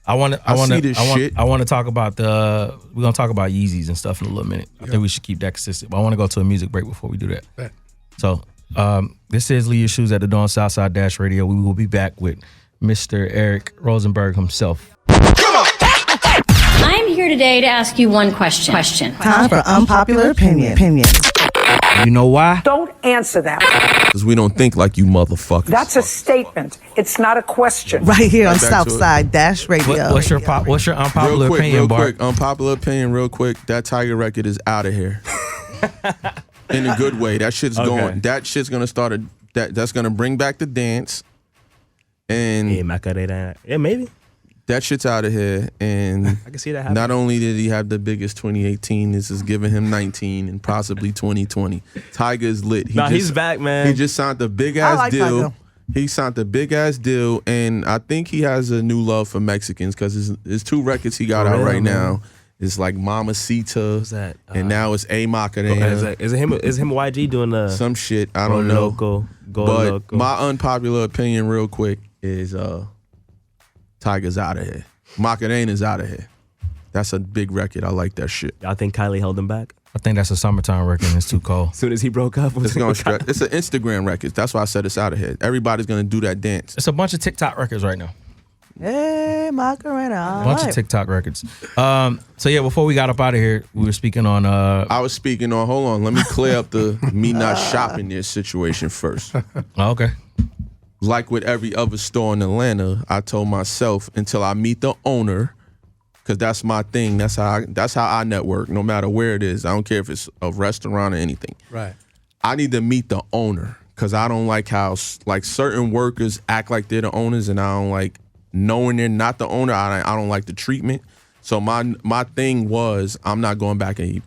Speaker 6: I want
Speaker 8: see this shit.
Speaker 6: to talk about we're gonna talk about Yeezys and stuff in a little minute. I think we should keep that consistent. But I want to go to a music break before we do that.
Speaker 2: Bet.
Speaker 6: So this is Leave Your Shoes at the Dawn Southside Dash Radio. We will be back with Mr. Aric Rosenberg himself.
Speaker 10: I'm here today to ask you one question.
Speaker 7: Time for unpopular opinion.
Speaker 6: You know why?
Speaker 11: Don't answer that.
Speaker 8: because we don't think like you motherfuckers.
Speaker 11: That's a statement. It's not a question.
Speaker 7: Right here on
Speaker 8: Right back to
Speaker 7: Southside Dash Radio.
Speaker 6: What's your unpopular opinion,
Speaker 8: real
Speaker 6: Bart?
Speaker 8: quick, unpopular opinion, real quick. That Tiger record is out of here. In a good way. That shit's going. That shit's gonna start that's gonna bring back the dance. And
Speaker 9: Yeah, Macarena. Yeah, maybe.
Speaker 8: that shit's out of here. And
Speaker 9: I can see that happening.
Speaker 8: not only did he have the biggest 2018, this is giving him 19 and possibly 2020. Tiger is lit.
Speaker 9: He's back, man.
Speaker 8: He just signed the big
Speaker 7: I
Speaker 8: ass
Speaker 7: like
Speaker 8: deal.
Speaker 7: Tiger.
Speaker 8: He signed the big ass deal, and I think he has a new love for Mexicans because his two records he got out
Speaker 9: Really,
Speaker 8: right
Speaker 9: man?
Speaker 8: now is like Mamacita,
Speaker 9: What's that?
Speaker 8: and now it's A Macarena.
Speaker 9: Is it him? Is him YG doing the
Speaker 8: Some shit I don't know.
Speaker 9: Loco, Go
Speaker 8: But
Speaker 9: Loco.
Speaker 8: my unpopular opinion, real quick, is Tiger's out of here. Macarena's out of here. That's a big record. I like that shit.
Speaker 9: Y'all think Kylie held him back?
Speaker 6: I think that's a summertime record and it's too cold.
Speaker 9: As soon as he broke up,
Speaker 8: It's gonna stretch. It's an Instagram record. That's why I said it's out of here. Everybody's gonna do that dance.
Speaker 6: It's a bunch of TikTok records right now.
Speaker 7: Hey, Macarena.
Speaker 6: A bunch of TikTok records. So yeah, before we got up out of here, we were speaking on
Speaker 8: I was speaking on, hold on, let me clear up the me not shopping there situation first.
Speaker 6: Okay.
Speaker 8: Like with every other store in Atlanta, I told myself until I meet the owner, because that's my thing. That's how I network, no matter where it is. I don't care if it's a restaurant or anything.
Speaker 2: Right.
Speaker 8: I need to meet the owner because I don't like how like certain workers act like they're the owners, and I don't like knowing they're not the owner. I don't like the treatment. So my thing was I'm not going back in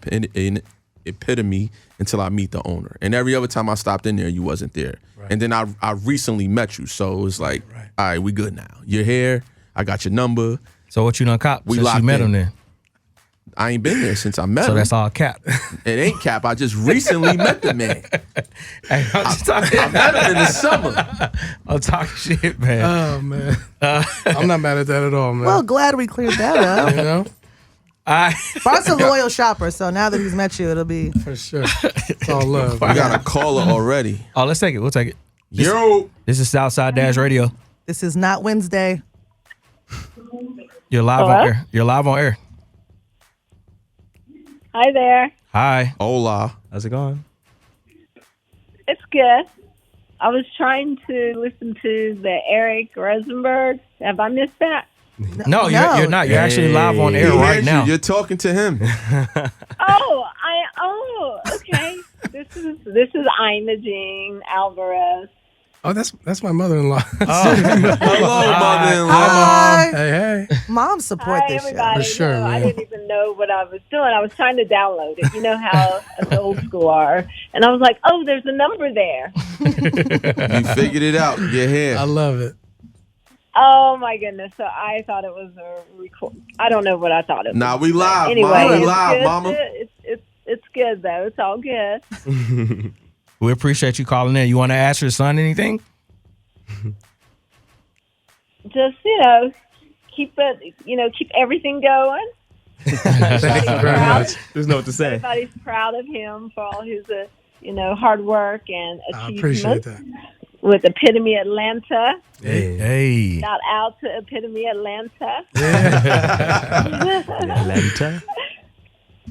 Speaker 8: Epitome until I meet the owner. And every other time I stopped in there, you wasn't there. Right. And then I recently met you, so it was like, all right, we good now. You're here. I got your number.
Speaker 6: So what you done cop since you met him then?
Speaker 8: I ain't been there since I met him.
Speaker 6: So that's all cap.
Speaker 8: It ain't cap. I just recently met the man.
Speaker 6: Hey,
Speaker 8: I met him in the summer.
Speaker 6: I'm talking shit, man.
Speaker 2: Oh, man. I'm not mad at that at all, man.
Speaker 7: Well, glad we cleared that up.
Speaker 2: You know?
Speaker 7: Bart's a loyal shopper, so now that he's met you, it'll be.
Speaker 2: For sure. It's all love.
Speaker 8: We got a caller already.
Speaker 6: Oh, let's take it. We'll take it.
Speaker 8: This
Speaker 6: is Southside Dash Radio.
Speaker 7: This is not Wednesday.
Speaker 6: You're live on air. You're live on air.
Speaker 12: Hi there.
Speaker 6: Hi.
Speaker 8: Hola.
Speaker 9: How's it going?
Speaker 12: It's good. I was trying to listen to the Aric Rosenberg. Have I missed that?
Speaker 6: No, you're not. You're actually live on air right now.
Speaker 8: You're talking to him.
Speaker 12: Okay. This is Imogene Alvarez.
Speaker 2: Oh, that's my mother-in-law.
Speaker 8: Hello, mother-in-law.
Speaker 7: Hi.
Speaker 2: Hey.
Speaker 7: Mom support
Speaker 12: Hi,
Speaker 7: this
Speaker 12: everybody.
Speaker 2: For sure,
Speaker 12: I
Speaker 2: man.
Speaker 12: didn't even know what I was doing. I was trying to download it. You know how us old school are. And I was like, oh, there's a number there.
Speaker 8: You figured it out. You're here.
Speaker 2: I love it.
Speaker 12: Oh, my goodness. So I thought it was a record. I don't know what I thought it was.
Speaker 8: Nah, we live.
Speaker 12: Anyway,
Speaker 8: Mama.
Speaker 12: it's
Speaker 8: Live,
Speaker 12: good.
Speaker 8: mama.
Speaker 12: It's good, though. It's all good.
Speaker 6: We appreciate you calling in. You want to ask your son anything?
Speaker 12: Just, keep everything going.
Speaker 2: Thank you very much.
Speaker 9: There's no what to say.
Speaker 12: Everybody's proud of him for all his, hard work and
Speaker 2: I
Speaker 12: achievement.
Speaker 2: appreciate that.
Speaker 12: With Epitome Atlanta.
Speaker 6: Hey.
Speaker 12: Shout out to Epitome Atlanta.
Speaker 9: Atlanta.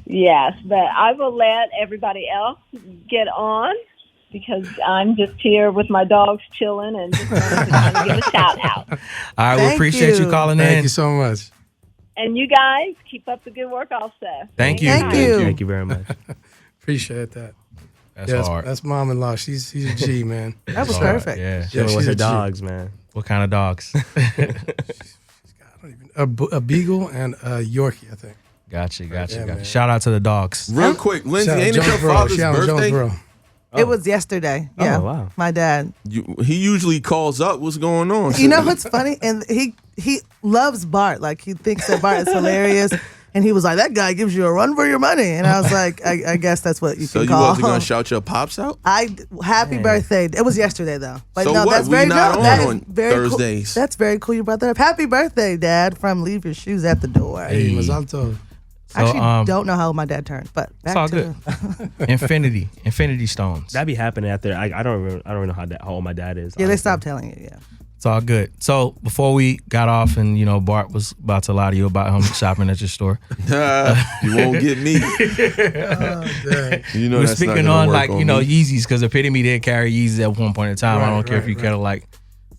Speaker 12: Yes, but I will let everybody else get on because I'm just here with my dogs chilling and just wanted to give a shout out.
Speaker 6: All right, we appreciate you calling in.
Speaker 2: Thank you so much.
Speaker 12: And you guys keep up the good work also.
Speaker 6: Thank you.
Speaker 9: Thank you very much.
Speaker 2: Appreciate that.
Speaker 6: That's hard.
Speaker 2: That's mom-in-law. She's a G, man.
Speaker 7: That was perfect.
Speaker 6: Yeah.
Speaker 9: Chilling with
Speaker 2: she's
Speaker 9: her
Speaker 2: a G.
Speaker 9: dogs, man.
Speaker 6: What kind of dogs?
Speaker 2: A beagle and a Yorkie, I think.
Speaker 6: Gotcha.
Speaker 2: man.
Speaker 6: Shout out to the dogs.
Speaker 8: Real quick, Lindsay,
Speaker 2: Shout out
Speaker 8: ain't it your
Speaker 2: Jonesboro.
Speaker 8: father's
Speaker 2: Shout out
Speaker 8: birthday?
Speaker 2: Jonesboro.
Speaker 7: It was yesterday. Yeah.
Speaker 9: Oh, wow.
Speaker 7: My dad.
Speaker 8: He usually calls up. What's going on?
Speaker 7: You know what's funny? And he loves Bart. Like, he thinks that Bart is hilarious. And he was like, that guy gives you a run for your money. And I was like, I guess that's what you
Speaker 8: So
Speaker 7: can
Speaker 8: you
Speaker 7: call
Speaker 8: wasn't going to shout your pops out?
Speaker 7: Happy birthday. It was yesterday, though. But
Speaker 8: So
Speaker 7: no,
Speaker 8: what?
Speaker 7: that's
Speaker 8: We
Speaker 7: very
Speaker 8: not
Speaker 7: that
Speaker 8: on
Speaker 7: is very
Speaker 8: Thursdays.
Speaker 7: Cool. That's very cool you brought that up. Happy birthday, Dad, from Leave Your Shoes at the Door.
Speaker 2: Hey, Mazal Tov.
Speaker 7: I actually don't know how old my dad turned, but
Speaker 6: It's all good. Infinity stones.
Speaker 9: That be happening out there. I don't even know how old my dad is.
Speaker 7: Yeah, they
Speaker 9: honestly.
Speaker 7: stopped telling you, yeah.
Speaker 6: It's all good. So before we got off and, Bart was about to lie to you about him shopping at your store.
Speaker 8: You won't get me. You know
Speaker 6: We're
Speaker 8: that's not
Speaker 6: speaking
Speaker 8: gonna
Speaker 6: on
Speaker 8: work me.
Speaker 6: Yeezys, because Epitome did carry Yeezys at one point in time. I don't care if you
Speaker 2: right.
Speaker 6: kind of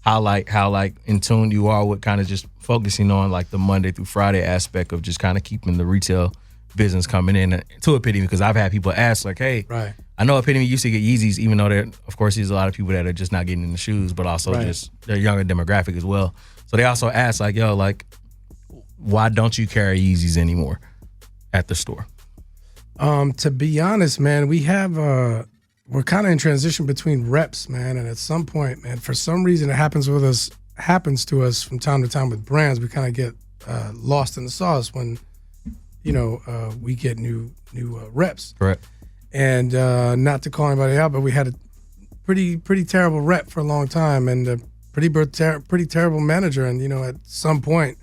Speaker 6: how in tune you are with kind of just focusing on like the Monday through Friday aspect of just kind of keeping the retail business coming in to Epitome, because I've had people ask like, hey,
Speaker 2: Right.
Speaker 6: I know Epitome used to get Yeezys, even though of course there's a lot of people that are just not getting in the shoes, but also
Speaker 2: Right.
Speaker 6: just their younger demographic as well. So they also ask like, yo, like, why don't you carry Yeezys anymore at the store?
Speaker 2: To be honest, man, we have we're kind of in transition between reps, man, and at some point, man, for some reason it happens to us from time to time with brands. We kind of get lost in the sauce when we get new reps.
Speaker 6: Correct.
Speaker 2: And not to call anybody out, but we had a pretty terrible rep for a long time, and a pretty terrible manager. And at some point,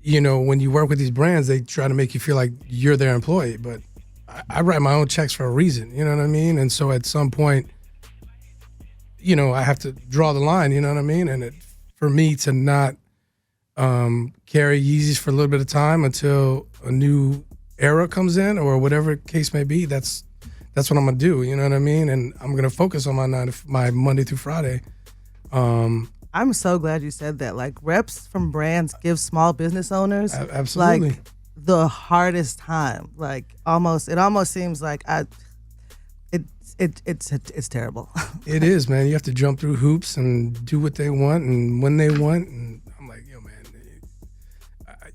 Speaker 2: when you work with these brands, they try to make you feel like you're their employee. But I write my own checks for a reason. You know what I mean? And so at some point, you know, I have to draw the line. You know what I mean? And for me to not carry Yeezys for a little bit of time until a new era comes in or whatever case may be, that's what I'm gonna do. You know what I mean? And I'm gonna focus on my Monday through Friday.
Speaker 7: I'm so glad you said that. Like, reps from brands give small business owners
Speaker 2: absolutely
Speaker 7: like the hardest time. Like, it almost seems like it's terrible.
Speaker 2: It is, man. You have to jump through hoops and do what they want and when they want. And I'm like, yo, man,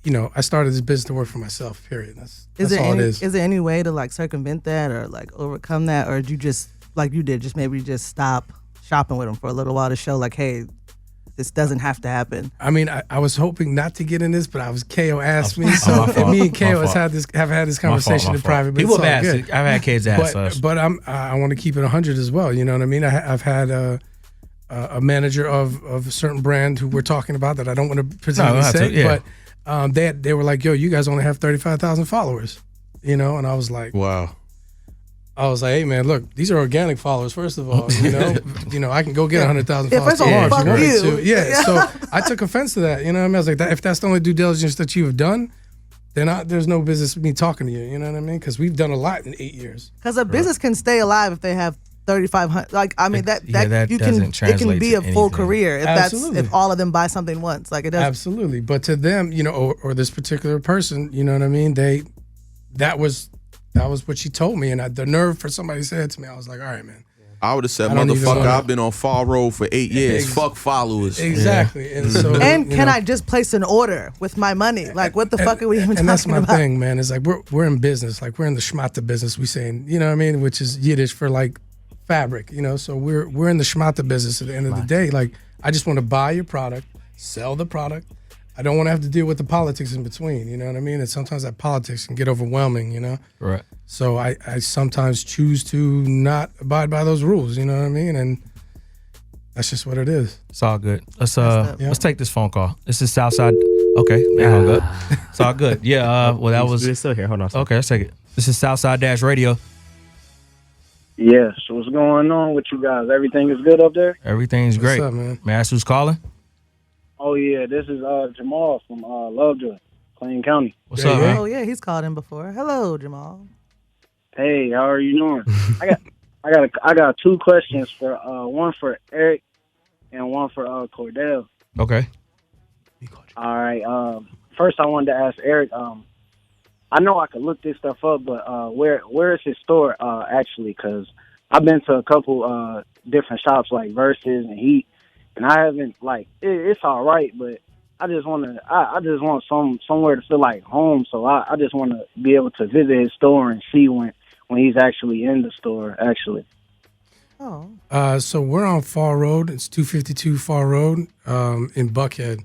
Speaker 2: you know, I started this business to work for myself, period. That's all it is.
Speaker 7: Is there any way to like circumvent that or like overcome that? Or do you just, like you did, maybe stop shopping with them for a little while to show like, hey, this doesn't have to happen?
Speaker 2: I mean, I was hoping not to get in this, but KO asked me. So me and KO have had this conversation in private. But
Speaker 6: people
Speaker 2: it's all
Speaker 6: have
Speaker 2: good.
Speaker 6: asked. I've had kids ask us.
Speaker 2: But I want to keep it 100 as well. You know what I mean? I've had a manager of a certain brand who we're talking about that I don't want to particularly say. But they were like, yo, you guys only have 35,000 followers. You know? And I was like,
Speaker 8: wow.
Speaker 2: I was like, hey man, look, these are organic followers. First of all, you know, I can go get 100,000 followers
Speaker 7: first of all, fuck you.
Speaker 2: Yeah. So I took offense to that. You know what I mean? I was like, if that's the only due diligence that you have done, then there's no business me talking to you. You know what I mean? Because we've done a lot in 8 years.
Speaker 7: Because a business can stay alive if they have 3,500. Like, I mean, that you can, it can be a full career if all of them buy something once. Like, it does.
Speaker 2: Absolutely. But to them, you know, or this particular person, you know what I mean? That was what she told me, and the nerve for somebody to say it to me, I was like, all right, man.
Speaker 8: I would have said, motherfucker, I've been on Pharr Road for 8 years. Fuck followers.
Speaker 2: Exactly.
Speaker 8: Yeah.
Speaker 2: And so,
Speaker 7: can I just place an order with my money? Like, what the fuck are we even talking about?
Speaker 2: And that's my thing, man. It's like we're in business. Like, we're in the schmata business, we saying, you know what I mean? Which is Yiddish for like fabric, you know? So we're in the schmata business at the end of the day. Like, I just want to buy your product, sell the product. I don't want to have to deal with the politics in between, you know what I mean? And sometimes that politics can get overwhelming, you know?
Speaker 6: Right.
Speaker 2: So I sometimes choose to not abide by those rules, you know what I mean? And that's just what it is.
Speaker 6: It's all good. Let's take this phone call. This is Southside. Okay, they hung up. It's all good. Yeah, well, that was...
Speaker 9: We're still here. Hold on.
Speaker 6: Okay, let's take it. This is Southside Dash Radio.
Speaker 13: Yes, what's going on with you guys? Everything is good up there?
Speaker 6: Everything's great.
Speaker 2: What's up, man?
Speaker 6: May I ask who's calling?
Speaker 13: Oh, yeah, this is Jamal from Lovejoy, Plain County.
Speaker 6: What's up, man?
Speaker 7: Oh, yeah, he's called in before. Hello, Jamal.
Speaker 13: Hey, how are you doing? I got two questions, for one for Aric and one for Cordell.
Speaker 6: Okay.
Speaker 13: All right. First, I wanted to ask Aric. I know I could look this stuff up, but where is his store actually? Because I've been to a couple different shops like Versus and Heat, and I haven't it's all right, but I just want somewhere to feel like home. So I just want to be able to visit his store and see when he's actually in the store actually.
Speaker 7: Oh.
Speaker 2: So we're on Pharr Road. It's 252 Pharr Road in Buckhead.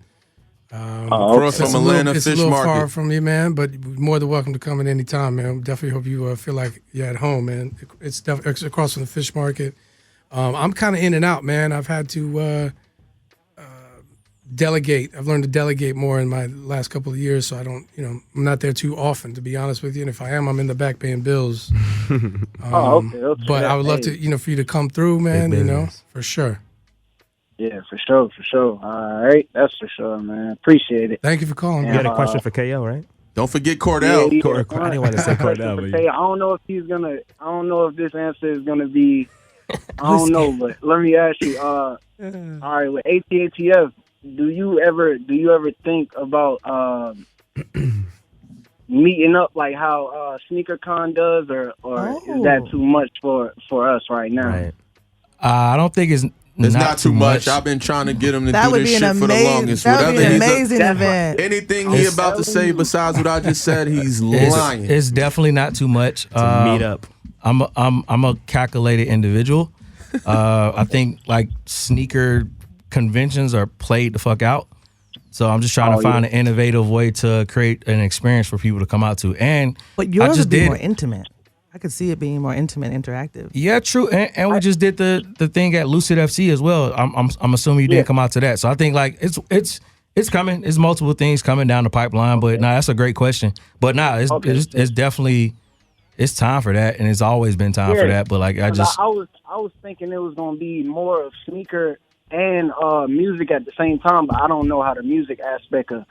Speaker 8: Across from Atlanta
Speaker 2: It's
Speaker 8: Fish
Speaker 2: a little
Speaker 8: Market.
Speaker 2: far from you, man, but you're more than welcome to come in any time, man. Definitely hope you feel like you're at home, man. It's across from the Fish Market. I'm kind of in and out, man. I've had to delegate. I've learned to delegate more in my last couple of years, so I don't, I'm not there too often, to be honest with you. And if I am, I'm in the back paying bills.
Speaker 13: Okay.
Speaker 2: But I would love to, for you to come through, man, for sure.
Speaker 13: Yeah, for sure. All right, that's for sure, man. Appreciate it.
Speaker 2: Thank you for calling.
Speaker 9: You had a question for KO, right?
Speaker 8: Don't forget Cordell.
Speaker 13: Yeah,
Speaker 9: I didn't want to say Cordell, but
Speaker 13: I don't know if I don't know if this answer is gonna be. I don't know, but let me ask you. All right, with ATL, do you ever think about meeting up like how SneakerCon does, or is that too much for us right now?
Speaker 9: Right.
Speaker 6: I don't think it's
Speaker 8: not too much. I've been trying to get him to
Speaker 7: That
Speaker 8: do
Speaker 7: would
Speaker 8: this
Speaker 7: be
Speaker 8: shit
Speaker 7: an
Speaker 8: for the longest.
Speaker 7: That would be an
Speaker 8: Whatever
Speaker 7: amazing event.
Speaker 8: anything he about to say besides what I just said, he's lying.
Speaker 6: It's definitely not too much.
Speaker 9: To meet up.
Speaker 6: I'm a calculated individual. I think like sneaker conventions are played the fuck out. So I'm just trying to find an innovative way to create an experience for people to come out to.
Speaker 7: But yours would be more intimate. I could see it being more intimate, interactive.
Speaker 6: Yeah, true. And we just did the thing at Lucid FC as well. I'm assuming you didn't come out to that. So I think like it's coming. It's multiple things coming down the pipeline. But that's a great question. But it's definitely it's time for that, and it's always been time for that. But like I
Speaker 13: was thinking it was gonna be more of sneaker and music at the same time, but I don't know how the music aspect of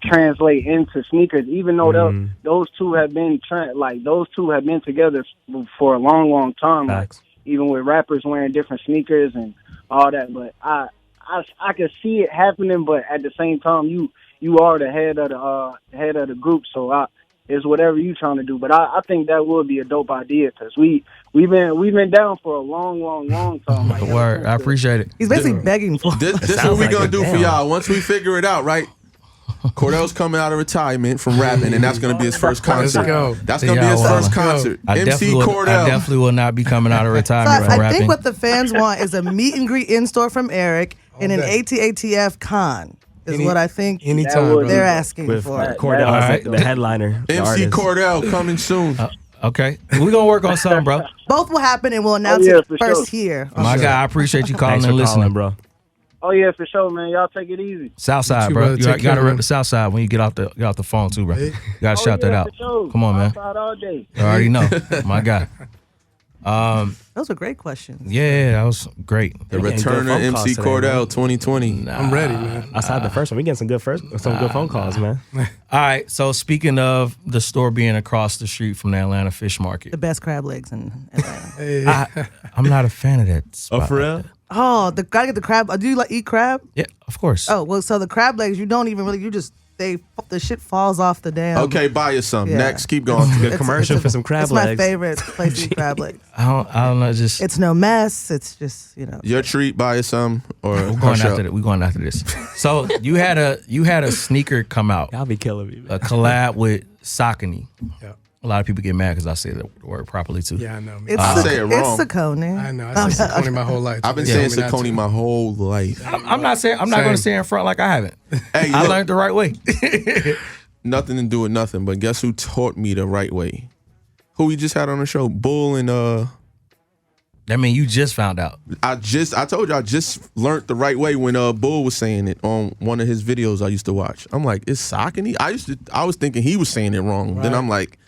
Speaker 13: translate into sneakers. Even though those two have been together for a long time. Like, even with rappers wearing different sneakers and all that, but I can see it happening. But at the same time, you are the head of the group, so it's whatever you trying to do. But I think that would be a dope idea because we've been down for a long time. Like,
Speaker 6: word, I appreciate it.
Speaker 7: He's basically begging for
Speaker 8: This is what we're gonna do for y'all. Once we figure it out, right? Cordell's coming out of retirement from rapping, and that's gonna be his first concert. That's gonna be his first concert. MC Cordell.
Speaker 6: I definitely will not be coming out of retirement from
Speaker 7: I
Speaker 6: rapping.
Speaker 7: think what the fans want is a meet and greet in store from Aric and an ATATF con. Is what I think they're asking for.
Speaker 9: Cordell as the headliner.
Speaker 8: MC Cordell coming soon.
Speaker 6: Okay, we're gonna work on something, bro.
Speaker 7: Both will happen, and we'll announce it first here.
Speaker 6: My guy, I appreciate you calling and listening,
Speaker 9: bro.
Speaker 13: Oh yeah, for sure, man. Y'all take it easy.
Speaker 6: Southside, bro. You gotta rep the Southside when you get off the phone too, bro. You gotta shout that out.
Speaker 13: Sure.
Speaker 6: Come on, man.
Speaker 13: Outside all day.
Speaker 6: You already know, my guy.
Speaker 7: Those were great questions.
Speaker 6: Yeah, that was great.
Speaker 8: The return of MC Cordell 2020.
Speaker 2: I'm ready, man.
Speaker 9: Outside the first one, we getting some good phone calls, man.
Speaker 6: All right. So speaking of the store being across the street from the Atlanta Fish Market,
Speaker 7: The best crab legs in Atlanta.
Speaker 6: I'm not a fan of that spot.
Speaker 9: Oh, for real?
Speaker 7: Oh, gotta get the crab. Do you eat crab?
Speaker 6: Yeah, of course.
Speaker 7: Oh, well, so the crab legs, you don't even really, the shit falls off the damn.
Speaker 8: Okay, buy you some.
Speaker 7: Yeah.
Speaker 8: Next, keep going.
Speaker 9: Good commercial for some crab legs.
Speaker 7: It's my favorite place to eat crab legs.
Speaker 6: I don't know. Just
Speaker 7: it's no mess. It's just
Speaker 8: your treat. Buy you some, or
Speaker 6: we're going after this. So you had a sneaker come out.
Speaker 9: Y'all be killing me, man.
Speaker 6: A collab with Saucony.
Speaker 2: Yeah.
Speaker 6: A lot of people get mad because I say the word properly too.
Speaker 2: Yeah, I know.
Speaker 13: I say it wrong.
Speaker 7: It's Saucony.
Speaker 2: I know. I say Saucony my whole life.
Speaker 8: I've been saying Saucony my whole life.
Speaker 6: I'm not going to say in front like I haven't.
Speaker 8: Hey,
Speaker 6: I learned the right way.
Speaker 8: Nothing to do with nothing, but guess who taught me the right way? Who we just had on the show? Bull and
Speaker 6: That mean you just found out.
Speaker 8: I told you I just learned the right way when Bull was saying it on one of his videos I used to watch. I'm like, it's Saucony? I was thinking he was saying it wrong. Right. Then I'm like,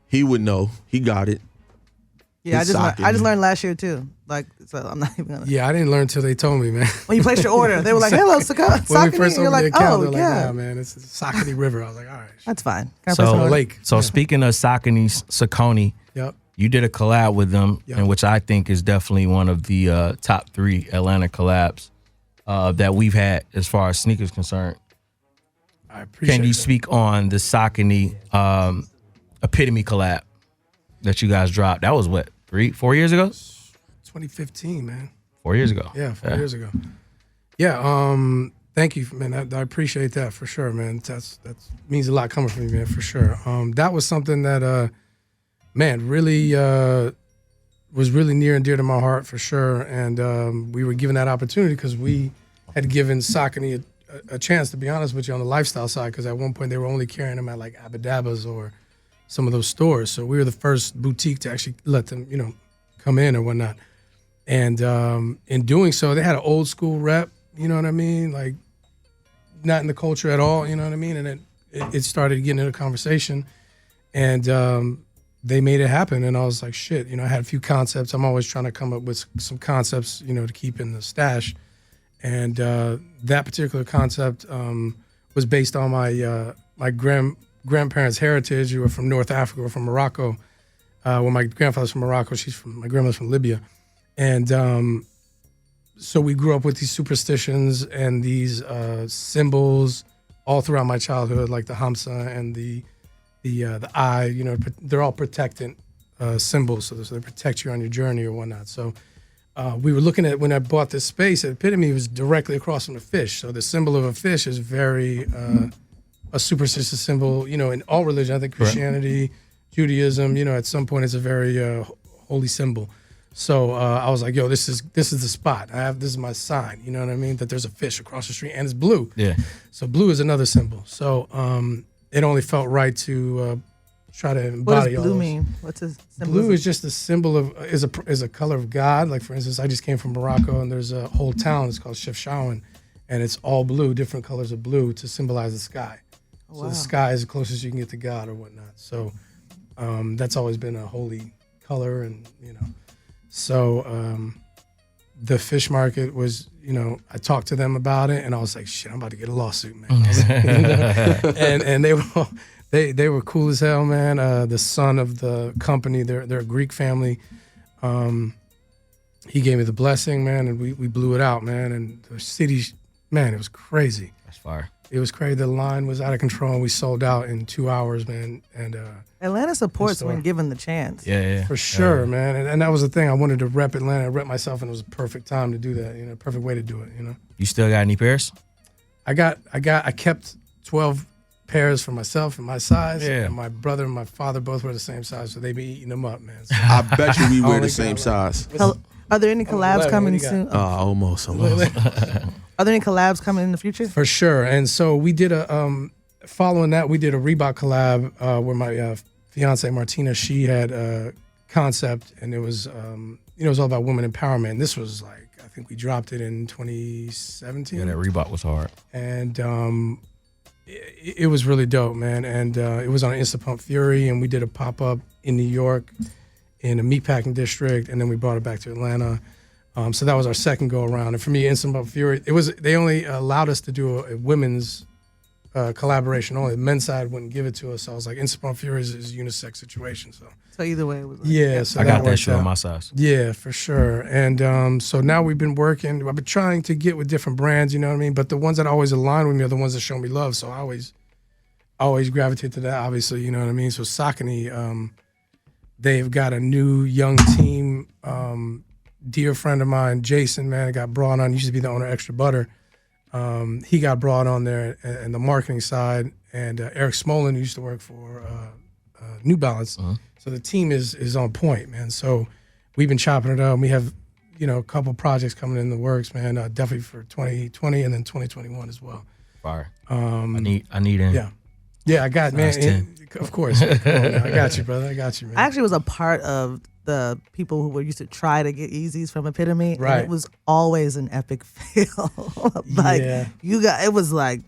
Speaker 8: he would know. He got it.
Speaker 7: Yeah, I just learned last year too. Like, so I'm not even gonna.
Speaker 2: Yeah, I didn't learn until they told me, man.
Speaker 7: When you placed your order, they were like, "Hello, Saucony."
Speaker 2: When we first
Speaker 7: you're
Speaker 2: opened
Speaker 7: like,
Speaker 2: the account,
Speaker 7: "Oh,
Speaker 2: they're
Speaker 7: yeah,
Speaker 2: like, nah, man, it's Saucony River." I was like, all right,
Speaker 7: that's fine."
Speaker 6: So speaking of Saucony,
Speaker 2: yep,
Speaker 6: you did a collab with them,
Speaker 2: Yep.
Speaker 6: and which I think is definitely one of the top 3 Atlanta collabs that we've had as far as sneakers concerned.
Speaker 2: I appreciate.
Speaker 6: Can you
Speaker 2: that.
Speaker 6: speak on the Saucony Epitome collab that you guys dropped? That was what, 4 years ago?
Speaker 2: 2015, man.
Speaker 6: 4 years ago.
Speaker 2: Yeah, 4 years ago. Yeah. Thank you, man. I appreciate that for sure, man. That means a lot coming from you, man, for sure. That was something that, man, really was really near and dear to my heart for sure. And we were given that opportunity because we had given Saucony a chance, to be honest with you, on the lifestyle side. Because at one point they were only carrying them at like Abadabas or some of those stores. So we were the first boutique to actually let them, come in or whatnot. And in doing so, they had an old school rep, you know what I mean? Like, not in the culture at all, you know what I mean? And it started getting into a conversation. And they made it happen. And I was like, shit, I had a few concepts. I'm always trying to come up with some concepts, to keep in the stash. And that particular concept was based on my grandparents' heritage, who were from North Africa, or from Morocco. Well, my grandfather's from Morocco. My grandmother's from Libya. And so we grew up with these superstitions and these symbols all throughout my childhood, like the Hamsa and the eye. They're all protectant symbols, so they protect you on your journey or whatnot. So we were looking at, when I bought this space, Epitome was directly across from the fish. So the symbol of a fish is very a superstitious symbol, in all religion. I think Christianity, Judaism, at some point it's a very holy symbol. So I was like, yo, this is the spot. This is my sign, you know what I mean? That there's a fish across the street and it's blue.
Speaker 6: Yeah.
Speaker 2: So blue is another symbol. So it only felt right to try to embody
Speaker 7: what does
Speaker 2: all
Speaker 7: blue
Speaker 2: those.
Speaker 7: mean? What's a symbol?
Speaker 2: Blue is just a symbol of, is a color of God. Like, for instance, I just came from Morocco and there's a whole town, it's called Chefchaouen, and it's all blue, different colors of blue to symbolize the sky.
Speaker 7: Oh,
Speaker 2: so the sky is the closest you can get to God or whatnot. So That's always been a holy color, and so the fish market was, I talked to them about it, and I was like, shit, I'm about to get a lawsuit, man. and they were cool as hell, man. The son of the company, they're a Greek family. He gave me the blessing, man, and we blew it out, man. And the city, man, it was crazy.
Speaker 6: That's fire.
Speaker 2: It was crazy. The line was out of control, and we sold out in 2 hours, man. And
Speaker 7: Atlanta supports when given the chance.
Speaker 6: Yeah.
Speaker 2: For sure, man. And that was the thing. I wanted to rep Atlanta, rep myself, and it was a perfect time to do that. Perfect way to do it.
Speaker 6: You still got any pairs?
Speaker 2: I kept 12 pairs for myself and my size.
Speaker 6: Yeah.
Speaker 2: And my brother and my father both were the same size, so they be eating them up, man. So
Speaker 8: I bet you we wear the same size.
Speaker 7: Are there any collabs coming soon?
Speaker 8: Almost.
Speaker 7: Are there any collabs coming in the future?
Speaker 2: For sure. And so we did following that, we did a Reebok collab where my fiance Martina, she had a concept, and it was it was all about women empowerment. And this was like, I think we dropped it in 2017.
Speaker 6: Yeah, that Reebok was hard.
Speaker 2: And it was really dope, man. And it was on Instant Pump Fury, and we did a pop-up in New York in a meatpacking district, and then we brought it back to Atlanta. So that was our second go around. And for me, Instant Pump Fury, they only allowed us to do a women's collaboration only. The men's side wouldn't give it to us. So I was like, Instant Pump Fury is a unisex situation. So
Speaker 7: either way, it was
Speaker 2: so
Speaker 6: I got that
Speaker 2: worked
Speaker 6: show
Speaker 2: out.
Speaker 6: my size.
Speaker 2: Yeah, for sure. And so now we've been working. I've been trying to get with different brands, you know what I mean? But the ones that always align with me are the ones that show me love. So I always gravitate to that, obviously, you know what I mean? So Saucony, they've got a new young team. Dear friend of mine, Jason, man, got brought on. He used to be the owner of Extra Butter. He got brought on there and the marketing side. And Eric Smolin, who used to work for New Balance. So the team is on point, man. So we've been chopping it up. We have, a couple projects coming in the works, man. Definitely for 2020 and then 2021 as well.
Speaker 6: Fire. I need in.
Speaker 2: Yeah, I got, man.
Speaker 6: Size 10.
Speaker 2: Of course. Come on, man. I got you, brother. I got you, man.
Speaker 7: I actually was a part of the people who were used to try to get Yeezys from Epitome.
Speaker 2: Right.
Speaker 7: And it was always an epic fail.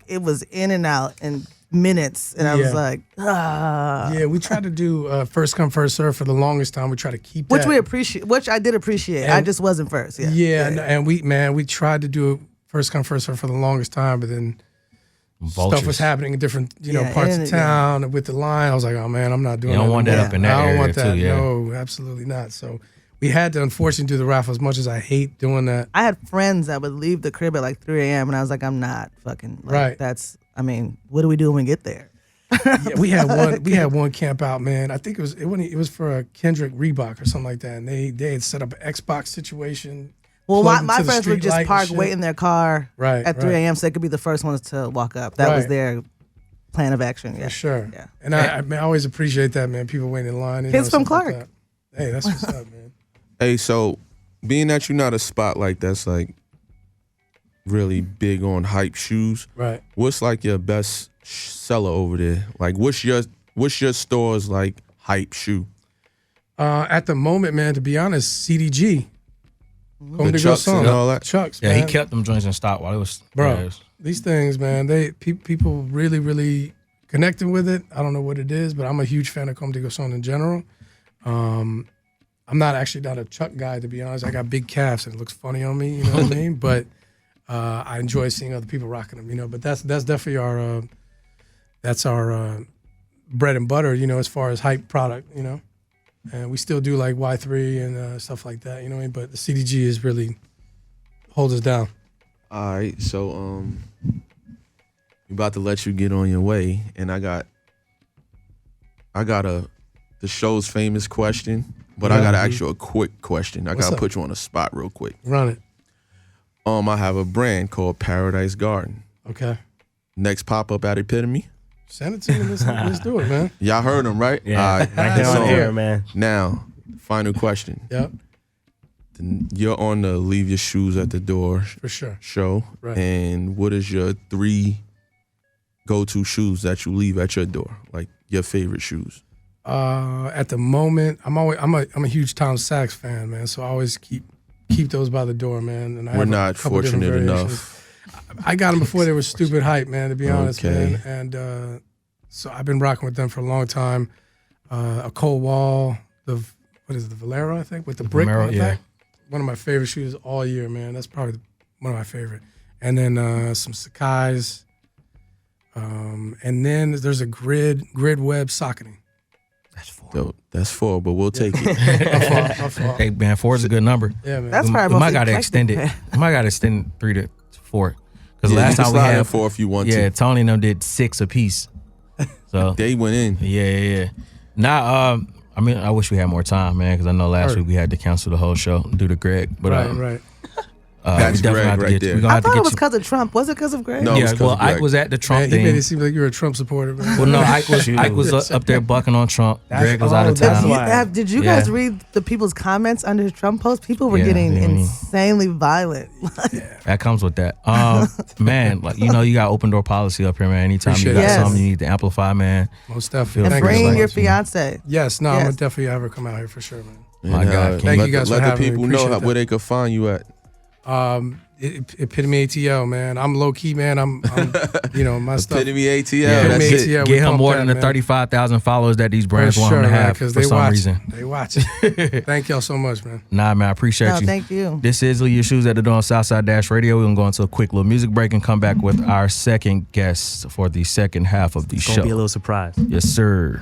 Speaker 7: It was in and out in minutes. And I was like,
Speaker 2: Yeah, we tried to do first come, first serve for the longest time. We try to keep that.
Speaker 7: Which I did appreciate. I just wasn't first.
Speaker 2: And we tried to do first come, first serve for the longest time, but then stuff was happening in different, parts of town with the line. I was like, oh man, I'm not doing that.
Speaker 6: You don't want that up in that area.
Speaker 2: I don't want that.
Speaker 6: Too, yeah.
Speaker 2: No, absolutely not. So we had to unfortunately do the raffle, as much as I hate doing that.
Speaker 7: I had friends that would leave the crib at like 3 a.m. and I was like, I'm not fucking
Speaker 2: right.
Speaker 7: What do we do when we get there?
Speaker 2: We had one camp out, man. I think it was for a Kendrick Reebok or something like that, and they had set up an Xbox situation.
Speaker 7: Well, my friends would just park, wait in their car at 3 a.m. so they could be the first ones to walk up. That was their plan of action. Yeah,
Speaker 2: for sure.
Speaker 7: Yeah,
Speaker 2: and I always appreciate that, man. People waiting in line.
Speaker 7: Kids from Clark.
Speaker 2: Like hey, that's what's up, man.
Speaker 8: Hey, so being that you're not a spotlight that's like really big on hype shoes,
Speaker 2: right?
Speaker 8: What's like your best seller over there? Like, what's your store's like hype shoe?
Speaker 2: At the moment, man, to be honest, CDG.
Speaker 8: The Chucks and all that.
Speaker 2: Chucks,
Speaker 6: yeah,
Speaker 2: man.
Speaker 6: he kept them joints in stock while it was.
Speaker 2: These things, man. People really, really connecting with it. I don't know what it is, but I'm a huge fan of Comme des Garçons in general. I'm not a Chuck guy, to be honest. I got big calves and it looks funny on me, you know what I mean? But I enjoy seeing other people rocking them, But that's definitely our bread and butter, as far as hype product, And we still do like Y3 and stuff like that, you know what I mean? But the CDG is really holds us down.
Speaker 8: All right, so I'm about to let you get on your way, and I got the show's famous question, but I gotta ask you a quick question. I gotta put you on the spot real quick.
Speaker 2: Run it.
Speaker 8: I have a brand called Paradise Garden.
Speaker 2: Okay.
Speaker 8: Next pop up at Epitome.
Speaker 2: Send it to me. Let's do it, man.
Speaker 8: Y'all heard him, right?
Speaker 9: Yeah, right there on air, man.
Speaker 8: Now, final question.
Speaker 2: Yep.
Speaker 8: You're on the Leave Your Shoes at the Door
Speaker 2: for sure
Speaker 8: show.
Speaker 2: Right.
Speaker 8: And what is your 3 go-to shoes that you leave at your door? Like your favorite shoes?
Speaker 2: At the moment, I'm a huge Tom Sachs fan, man. So I always keep those by the door, man. And
Speaker 8: we're not fortunate enough.
Speaker 2: I got them before they were stupid hype, man, to be honest, man. And so I've been rocking with them for a long time. a cold wall, the Valero, I think, with the brick
Speaker 6: Valero,
Speaker 2: on the
Speaker 6: yeah.
Speaker 2: back. One of my favorite shoes all year, man. That's probably one of my favorite. And then some Sakai's. And then there's a grid web Saucony.
Speaker 8: Dope. That's 4, but we'll take it.
Speaker 2: My fault.
Speaker 6: Hey man, 4 is a good number.
Speaker 2: Yeah, man.
Speaker 7: That's
Speaker 6: We
Speaker 7: probably
Speaker 6: might
Speaker 7: most
Speaker 6: gotta extend it.
Speaker 7: eclectic.
Speaker 6: We might gotta extend 3 to 4. Because
Speaker 8: Yeah,
Speaker 6: last
Speaker 8: you can
Speaker 6: time we
Speaker 8: slide in
Speaker 6: had
Speaker 8: 4 if you want
Speaker 6: yeah,
Speaker 8: to.
Speaker 6: Tony and them did 6 apiece. So
Speaker 8: They went in.
Speaker 6: yeah. Now, I mean, I wish we had more time, man, because I know last week we had to cancel the whole show due to Greg. But
Speaker 2: Right.
Speaker 8: That's
Speaker 6: we definitely
Speaker 8: Greg
Speaker 6: have to
Speaker 8: right
Speaker 6: get
Speaker 8: there.
Speaker 6: we gonna
Speaker 7: I
Speaker 6: have to
Speaker 7: thought
Speaker 6: get
Speaker 7: it was
Speaker 6: you.
Speaker 7: because of Trump. Was it because of Greg?
Speaker 8: No, it was
Speaker 6: Yeah,
Speaker 8: 'cause
Speaker 6: well,
Speaker 8: of Greg.
Speaker 6: Ike was at the Trump
Speaker 2: Man, he
Speaker 6: thing.
Speaker 2: made it seem like you were a Trump supporter, man.
Speaker 6: Well, no, Ike was up there bucking on Trump. Greg was out of
Speaker 9: that's
Speaker 6: town.
Speaker 9: why.
Speaker 7: Did you guys read the people's comments under his Trump post? People were
Speaker 6: Yeah,
Speaker 7: getting
Speaker 6: I mean-
Speaker 7: insanely violent.
Speaker 6: That comes with that. Man, like you got open door policy up here, man. Anytime
Speaker 2: Appreciate
Speaker 6: you got
Speaker 7: it. Yes.
Speaker 6: something you need to amplify, man.
Speaker 2: Most definitely.
Speaker 7: And
Speaker 2: Thank you so
Speaker 7: bring
Speaker 2: much,
Speaker 7: your
Speaker 2: man.
Speaker 7: fiance.
Speaker 2: Yes, no, I'm
Speaker 7: Yes.
Speaker 2: gonna definitely have her come out here for sure, man.
Speaker 6: My God,
Speaker 8: let,
Speaker 2: Thank you guys for
Speaker 8: let the
Speaker 2: having me.
Speaker 8: people know
Speaker 2: Appreciate
Speaker 8: where
Speaker 2: that.
Speaker 8: they could find you at.
Speaker 2: Epitome ATL, man. I'm low key, man. I'm my stuff.
Speaker 8: Epitome ATL.
Speaker 6: Yeah,
Speaker 8: That's
Speaker 2: Epitome
Speaker 8: it.
Speaker 2: ATL, we
Speaker 6: Get him
Speaker 2: pump
Speaker 6: more
Speaker 2: that,
Speaker 6: than the
Speaker 2: man.
Speaker 6: 35,000 followers that these
Speaker 2: For
Speaker 6: brands want
Speaker 2: sure,
Speaker 6: him to
Speaker 2: man,
Speaker 6: have
Speaker 2: because
Speaker 6: for
Speaker 2: they
Speaker 6: some
Speaker 2: watch.
Speaker 6: reason.
Speaker 2: They watch. Thank y'all so much, man.
Speaker 6: Nah, man, I appreciate
Speaker 7: No,
Speaker 6: you.
Speaker 7: thank you.
Speaker 6: This is Leave Your Shoes at the Door on Southside Dash Radio. We're going to go into a quick little music break and come back with our second guest for the second half of the
Speaker 9: It's
Speaker 6: show.
Speaker 9: gonna be a little surprise.
Speaker 6: Yes, sir.